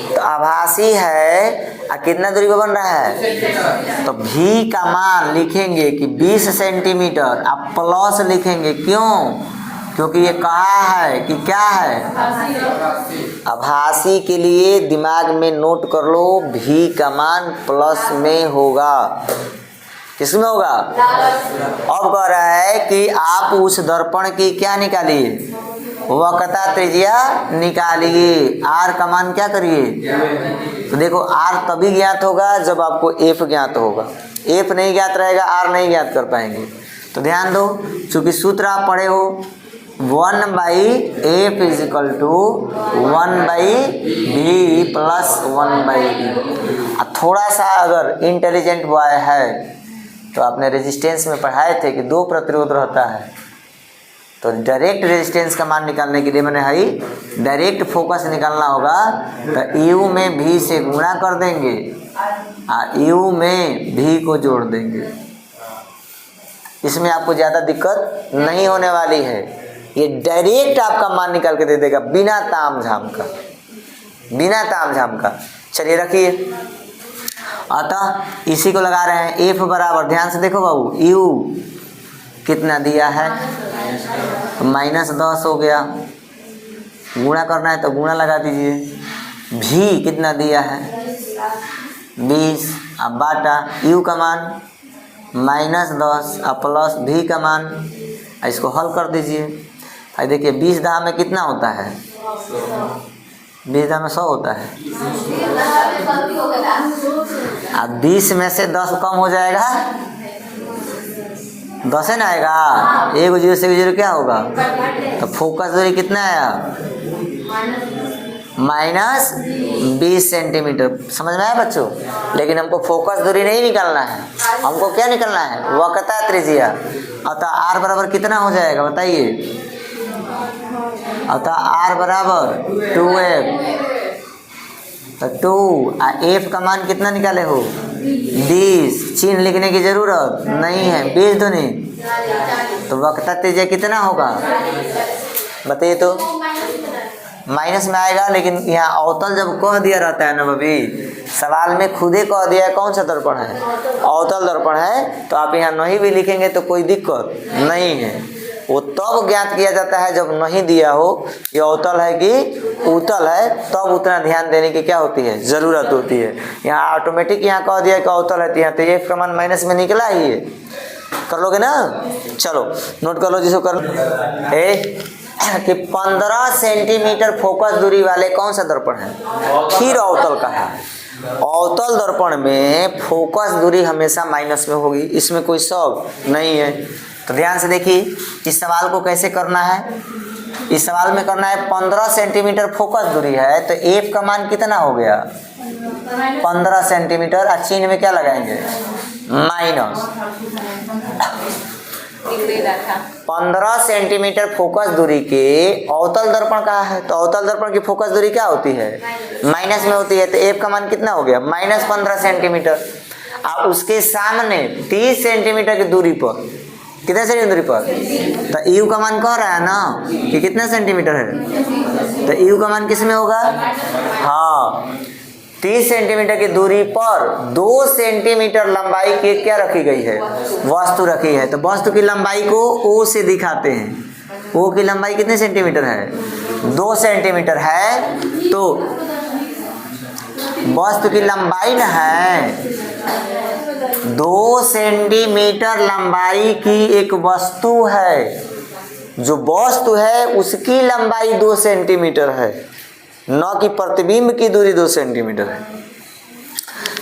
तो आभासी है। कितना दूरी पर बन रहा है? तो भी का मान लिखेंगे कि 20 सेंटीमीटर, आप प्लस लिखेंगे। क्यों? क्योंकि ये कहा है कि क्या है? आभासी के लिए दिमाग में नोट कर लो, भी का मान प्लस में होगा। किसमें होगा? अब कह रहा है कि आप उस दर्पण की क्या निकालिए? वक्रता त्रिज्या निकालिए। आर का मान क्या करिए, तो देखो आर तभी ज्ञात होगा जब आपको एफ ज्ञात होगा। एफ नहीं ज्ञात रहेगा, आर नहीं ज्ञात कर पाएंगे। तो ध्यान दो, चूंकि सूत्र आप पढ़े हो 1/f is equal to 1/v plus 1/e। थोड़ा सा अगर इंटेलिजेंट बॉय है तो आपने रेजिस्टेंस में पढ़ाए थे कि 2 प्रतिरोध रहता है, तो डायरेक्ट रेजिस्टेंस का मान निकालने के लिए मैंने डायरेक्ट फोकस निकालना होगा, तो यू में भी से गुणा कर देंगे और यू में भी को जोड़ देंगे। इसमें आपको ज़्यादा दिक्कत नहीं होने वाली है, ये डायरेक्ट आपका मान निकाल के दे देगा बिना ताम झाम का, बिना ताम झाम का। चलिए रखिए, अतः इसी को लगा रहे हैं एफ बराबर, ध्यान से देखो बाबू, यू कितना दिया है -10 हो गया, गुणा करना है तो गुणा लगा दीजिए। भी कितना दिया है 20, अब बाटा यू का मान -10 और प्लस भी का मान, इसको हल कर दीजिए। भाई देखिए 20 दाम में कितना होता है, 20 दाम में 100 होता है। अब 20 में से 10 कम हो जाएगा, 10 है ना आएगा, 1 0 से 0 क्या होगा, तो फोकस दूरी कितना आया -20 सेंटीमीटर। समझ में आया बच्चों? लेकिन हमको फोकस दूरी नहीं निकालना है, हमको क्या निकालना है, वक्रता त्रिज्या। अतः आर बराबर कितना हो जाएगा बताइए, अतः आर बराबर 2f, तो 2 एफ का मान कितना निकाले हो 20, चिन्ह लिखने की जरूरत नहीं है, 20 दूनी तो वक्रता त्रिज्या कितना होगा बताइए, तो माइनस में आएगा। लेकिन यहाँ अवतल जब कह दिया रहता है ना भाभी, सवाल में खुद ही कह दिया है कौन सा दर्पण है, अवतल दर्पण है, तो आप यहाँ नहीं भी लिखेंगे तो कोई दिक्कत नहीं है। वो तब ज्ञात किया जाता है जब नहीं दिया हो ये अवतल है कि उत्तल है, तब उतना ध्यान देने की क्या होती है, जरूरत होती है। यहाँ ऑटोमेटिक यहाँ कह दिया कि अवतल है, तो यहाँ तो एफ का मान माइनस में निकला ही है, कर लोगे ना। चलो नोट कर लो जिसको कर कि 15 सेंटीमीटर फोकस दूरी वाले कौन सा दर्पण है, फिर अवतल का है। अवतल दर्पण में फोकस दूरी हमेशा माइनस में होगी, इसमें कोई शक नहीं है। तो ध्यान से देखिए इस सवाल को कैसे करना है। इस सवाल में करना है 15 सेंटीमीटर फोकस दूरी है, तो एफ का मान कितना हो गया 15 सेंटीमीटर, और चिन्ह में क्या लगाएंगे माइनस। 15 सेंटीमीटर फोकस दूरी के अवतल दर्पण कहाँ है, तो अवतल दर्पण की फोकस दूरी क्या होती है माइनस में होती है, तो एफ का मान कितना हो गया -15 सेंटीमीटर। अब उसके सामने 30 सेंटीमीटर की दूरी पर, कितने सेंटीमीटर दूरी पर, तो यू का मान कह रहा है ना कि कितना सेंटीमीटर है, तो यू का मान किस में होगा, हाँ 30 सेंटीमीटर की दूरी पर 2 सेंटीमीटर लंबाई की क्या रखी गई है, वस्तु रखी है। तो वस्तु की लंबाई को ओ से दिखाते हैं, ओ की लंबाई कितने सेंटीमीटर है 2 सेंटीमीटर है, तो वस्तु की लंबाई ना है 2 सेंटीमीटर लंबाई की एक वस्तु है, जो वस्तु है उसकी लंबाई 2 सेंटीमीटर है, न कि प्रतिबिंब की दूरी 2 सेंटीमीटर है।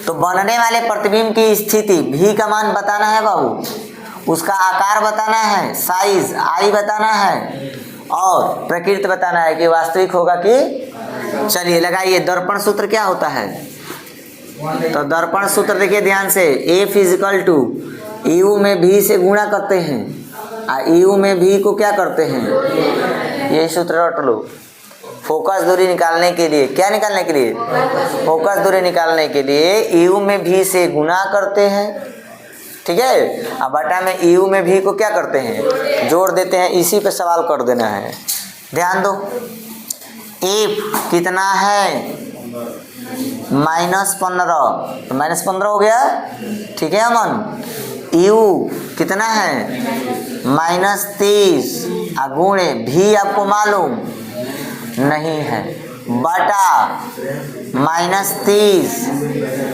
तो बनने वाले प्रतिबिंब की स्थिति भी का मान बताना है बाबू, उसका आकार बताना है, साइज आई बताना है, और प्रकृति बताना है कि वास्तविक होगा कि। चलिए लगाइए, दर्पण सूत्र क्या होता है, तो दर्पण सूत्र देखिए ध्यान से, एफ इजिकल टू यू में भी से गुणा करते हैं और यू में भी को क्या करते हैं, ये सूत्र रट लो। फोकस दूरी निकालने के लिए, क्या निकालने के लिए, फोकस दूरी निकालने के लिए यू में भी से गुणा करते हैं, ठीक है, अब बटा में यू में भी को क्या करते हैं जोड़ देते हैं। इसी पे सवाल कर देना है, ध्यान दो। एफ कितना है -15, तो -15 हो गया, ठीक है अमन। यू कितना है -30, गुणे भी आपको मालूम नहीं है, बटा -30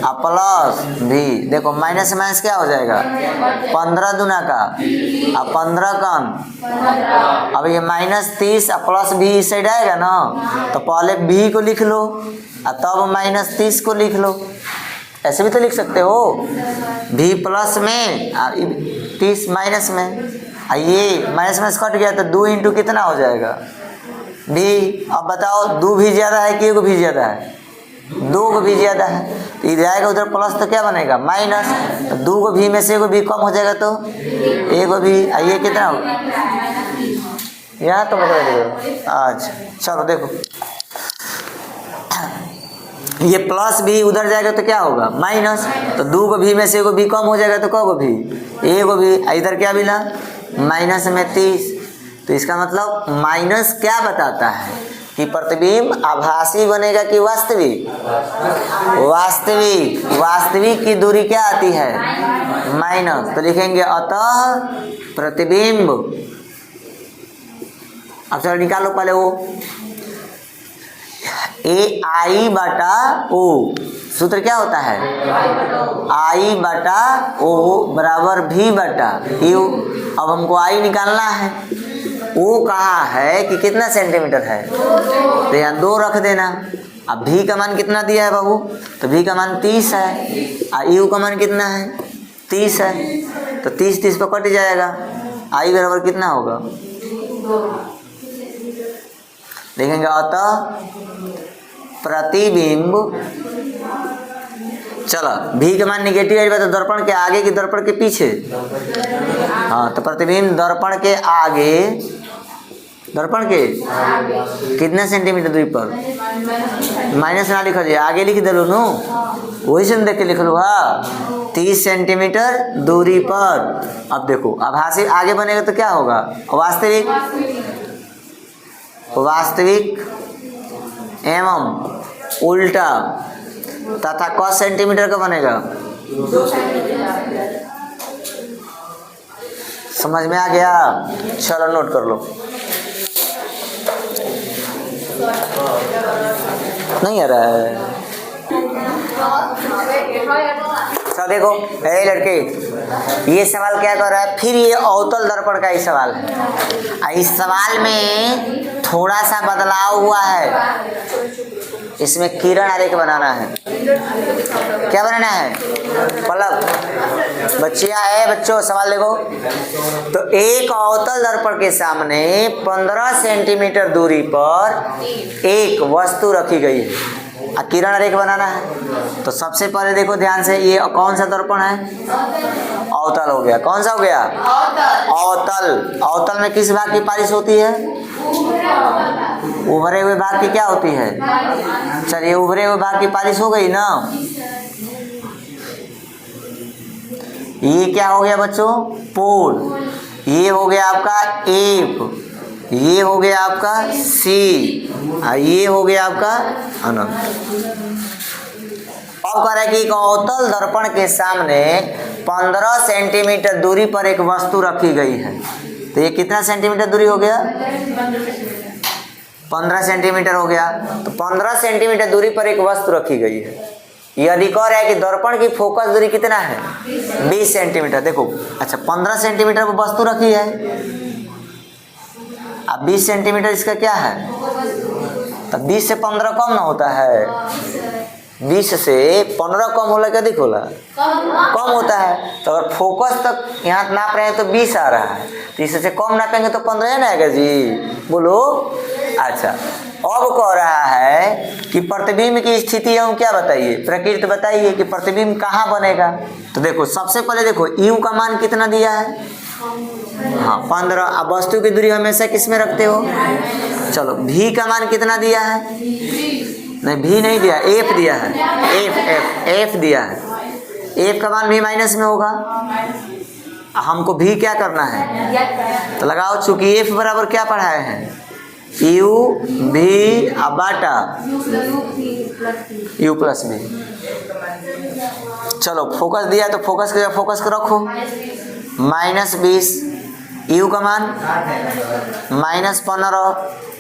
और प्लस भी। देखो माइनस माइनस क्या हो जाएगा, 15 दूना का और 15 कम। अब ये -30 और प्लस भी इस साइड आएगा ना, तो पहले भी को लिख लो और तब -30 को लिख लो। ऐसे भी तो लिख सकते हो, भी प्लस में और 30 माइनस में। ये माइनस माइनस कट गया तो 2 इंटू कितना हो जाएगा, भी। अब बताओ 2 भी ज़्यादा है कि 1 भी ज़्यादा है, 2 को भी ज़्यादा है, तो इधर आएगा उधर प्लस तो क्या बनेगा माइनस। तो 2 को भी में से 1 भी कम हो जाएगा तो 1 भी। ये कितना होगा, यहाँ तो बता दो। अच्छा चलो देखो, ये प्लस भी उधर जाएगा तो क्या होगा माइनस। तो 2 को भी में से 1 भी कम हो जाएगा तो कब भी 1 भी। इधर क्या मिला माइनस में 30। तो इसका मतलब माइनस क्या बताता है कि प्रतिबिंब आभासी बनेगा कि वास्तविक। वास्तविक, वास्तविक की दूरी क्या आती है माइनस। तो लिखेंगे अतः प्रतिबिंब। अब चलो निकालो पहले वो AI बटा O। सूत्र क्या होता है, I बटा O बराबर V बटा U। अब हमको I निकालना है। O कहा है कि कितना सेंटीमीटर है, तो यहाँ 2 रख देना। अब V का मान कितना दिया है बाबू, तो V का मान 30 है और U का मान कितना है 30 है। तो 30 पर कट जाएगा। I बराबर कितना होगा, देखेंगे अतः प्रतिबिंब। चलो भी का मान निगेटिव है तो दर्पण के आगे कि दर्पण के पीछे। हाँ तो प्रतिबिंब दर्पण के आगे, दर्पण के कितना सेंटीमीटर दूरी पर, माइनस ना लिखा जाए आगे लिख दे लो नो, वही से देख के लिख लो। हाँ 30 सेंटीमीटर दूरी पर। अब देखो आभासी आगे बनेगा तो क्या होगा वास्तविक, वास्तविक एवं उल्टा तथा कौन सेंटीमीटर का बनेगा, समझ में आ गया। चलो नोट कर लो, नहीं आ रहा है। अच्छा देखो लड़के, ये सवाल क्या कर रहा है, फिर ये अवतल दर्पण का ही सवाल है। इस सवाल में थोड़ा सा बदलाव हुआ है, इसमें किरण आरेख बनाना है। क्या बनाना है, पलक। बच्चियां है बच्चों सवाल देखो, तो एक अवतल दर्पण के सामने 15 सेंटीमीटर दूरी पर एक वस्तु रखी गई है, किरण आरेख बनाना है। तो सबसे पहले देखो ध्यान से, ये कौन सा दर्पण है, अवतल हो गया। कौन सा हो गया, अवतल। अवतल में किस भाग की पालिश होती है, उभरे हुए भाग की क्या होती है। चलिए उभरे हुए भाग की पालिश हो गई ना। ये क्या हो गया बच्चों, पोल। ये हो गया आपका एफ, ये हो गया आपका सी और ये हो गया आपका अनंत। अब कह रहा है कि एक अवतल दर्पण के सामने 15 सेंटीमीटर दूरी पर एक वस्तु रखी गई है। तो ये कितना सेंटीमीटर दूरी हो गया, 15 सेंटीमीटर हो गया। तो 15 सेंटीमीटर दूरी पर एक वस्तु रखी गई है। यदि कह रहा है कि दर्पण की फोकस दूरी कितना है 20 सेंटीमीटर। देखो अच्छा 15 सेंटीमीटर पर वस्तु रखी है, अब 20 सेंटीमीटर इसका क्या है, तब 20 से 15 कम ना होता है, 20 से 15 कम होला क्या, अधिक होला, कम होता है। तो अगर फोकस तक यहाँ नाप रहे हैं तो 20 आ रहा है, तो इससे कम नापेंगे तो 15 ना आएगा जी, बोलो। अच्छा अब कह रहा है कि प्रतिबिंब की स्थिति हम क्या बताइए, प्रकृति बताइए कि प्रतिबिंब कहाँ बनेगा। तो देखो सबसे पहले देखो यू का मान कितना दिया है, हाँ 15। अब वस्तु की दूरी हमेशा किस में रखते हो, चलो भी का मान कितना दिया है, नहीं भी नहीं दिया, एफ दिया है, एफ दिया है। एफ का मान भी माइनस में होगा, हमको भी क्या करना है, तो लगाओ चूंकि एफ बराबर क्या पढ़ाए हैं, यू भी बाटा यू प्लस भी। चलो फोकस दिया तो फोकस का फोकस को रखो, -20 यू का मान -15,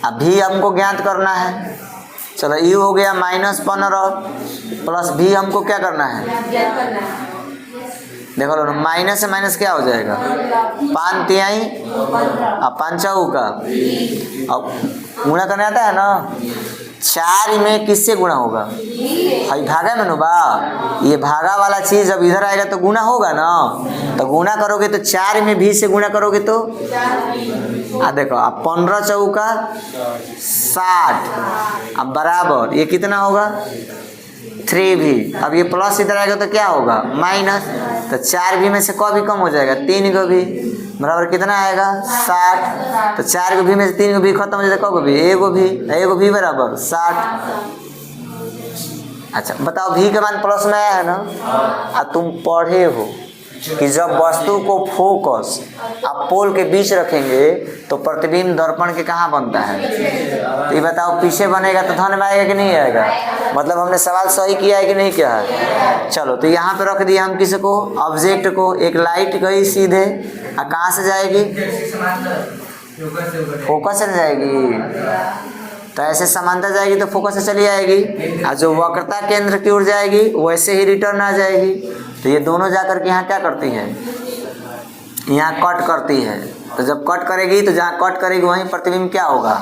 अभी हमको ज्ञात करना है। चलो यू हो गया -15 प्लस भी हमको क्या करना है, देखो लो माइनस से माइनस क्या हो जाएगा 5 तिहाई अब 5 का अब गुणा करने आता है ना 4 में किससे गुणा होगा, भाई भागा में बा, ये भागा वाला चीज जब इधर आएगा तो गुणा होगा ना, तो गुणा करोगे तो 4 में भी से गुणा करोगे तो देखो अब 15 चौका 60 अब बराबर ये कितना होगा 3 भी, अब ये प्लस इधर आएगा तो क्या होगा माइनस, तो 4 भी में से को भी कम हो जाएगा 3 को भी बराबर कितना आएगा 60, तो 4 को भी में से 3 को भी खत्म हो जाएगा को भी एगो भी बराबर 60। अच्छा बताओ भी के मान प्लस में आया है ना, तुम पढ़े हो कि जब वस्तु को फोकस आप पोल के बीच रखेंगे तो प्रतिबिंब दर्पण के कहाँ बनता है, तो ये बताओ पीछे बनेगा तो धन में आएगा कि नहीं आएगा, मतलब हमने सवाल सही किया है कि नहीं किया है। चलो तो यहाँ पे रख दिया हम किसी को ऑब्जेक्ट को, एक लाइट गई सीधे कहाँ से जाएगी फोकस से जाएगी, तो ऐसे समांतर जाएगी तो फोकस से चली आएगी, और जो वक्रता केंद्र की ओर जाएगी वैसे ही रिटर्न आ जाएगी, तो ये दोनों जाकर के यहाँ क्या करती है, यहाँ कट करती है, तो जब कट करेगी तो जहाँ कट करेगी वहीं प्रतिबिंब क्या होगा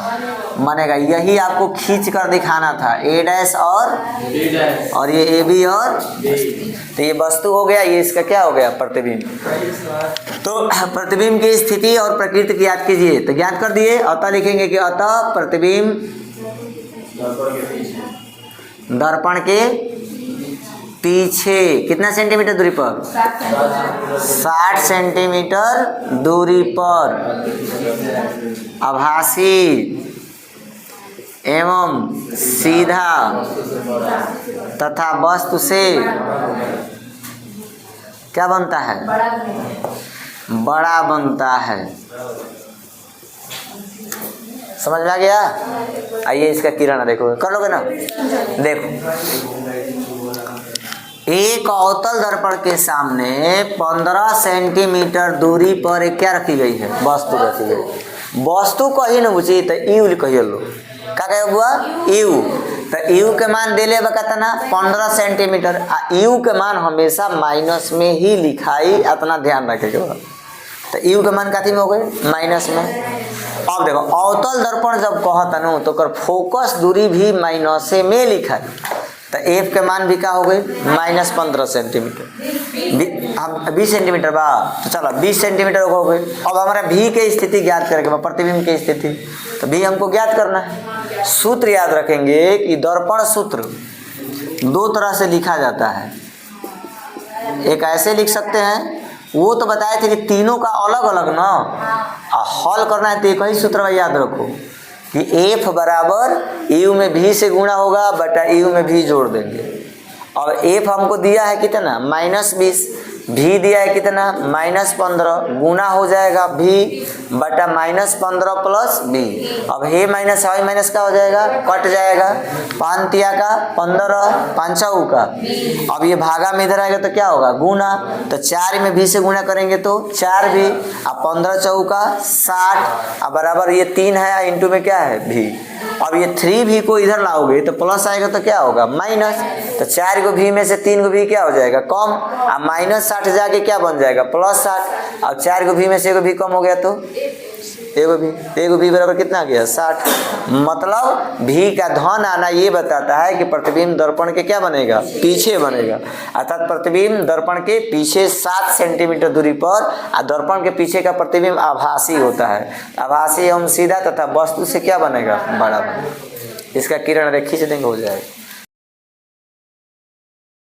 बनेगा। यही आपको खींच कर दिखाना था ए डैश और ये ए बी और, तो ये वस्तु हो गया, ये इसका क्या हो गया प्रतिबिंब। तो प्रतिबिंब की स्थिति और प्रकृति की याद कीजिए, तो ज्ञात कर दिए, अतः लिखेंगे कि अतः प्रतिबिंब दर्पण के पीछे कितना सेंटीमीटर दूरी पर 60 सेंटीमीटर दूरी पर आभासी एवं सीधा तथा वस्तु से क्या बनता है, बड़ा बनता है। समझ में आ गया। आइए इसका किरण देखो, कर लोगे ना, देखो एक अवतल दर्पण के सामने 15 सेंटीमीटर दूरी पर एक क्या रखी गई है, वस्तु रखी गई। वस्तु कही न बुझी तो यू कहिए लो, क्या कहे बुआ यू, तो यू के मान दे ले कितना 15 सेंटीमीटर, यू के मान हमेशा माइनस में ही लिखाई, इतना ध्यान रखेगा। तो यू के मान कथी में हो गए माइनस में। अब देखो अवतल दर्पण जब कहता न तो कर फोकस दूरी भी माइनस में लिखाई, तो एफ के मान भी क्या हो गई -15 सेंटीमीटर, हम 20 सेंटीमीटर बा, तो चलो 20 सेंटीमीटर हो गई। अब हमारा भी की स्थिति ज्ञात करेंगे, प्रतिबिंब की स्थिति, तो भी हमको ज्ञात करना है। सूत्र याद रखेंगे कि दर्पण सूत्र 2 तरह से लिखा जाता है, एक ऐसे लिख सकते हैं, वो तो बताए थे कि तीनों का अलग अलग ना हल करना है, तो एक ही सूत्र याद रखो कि एफ बराबर यू में भी से गुणा होगा बटा यू में भी जोड़ देंगे। और एफ हमको दिया है कितना -20, भी दिया है कितना -15, गुना हो जाएगा भी बटा -15 प्लस बी। अब हे माइनस हाई माइनस का हो जाएगा, कट जाएगा, 5 तिया का 15 5 का, अब ये भागा में इधर आएगा तो क्या होगा गुना, तो 4 में भी से गुना करेंगे तो 4 भी, अब 15 चौका 60, अब बराबर ये 3 है, इंटू में क्या है भी। अब ये 3 भी को इधर लाओगे तो प्लस आएगा तो क्या होगा माइनस, तो 4 को भी में से 3 को भी क्या हो जाएगा कम, अब -60 जाके क्या बन जाएगा +60, अब 4 को भी में से एगो भी कम हो गया तो एगो भी बराबर कितना गया 60। मतलब भी का धन आना ये बताता है कि प्रतिबिंब दर्पण के क्या बनेगा पीछे बनेगा, अर्थात प्रतिबिंब दर्पण के पीछे 7 सेंटीमीटर दूरी पर, दर्पण के पीछे का प्रतिबिंब आभासी होता है, आभासी एवं सीधा तथा वस्तु से क्या बनेगा बड़ा बनेगा। इसका किरण रेखी से देंगे हो जाएगा।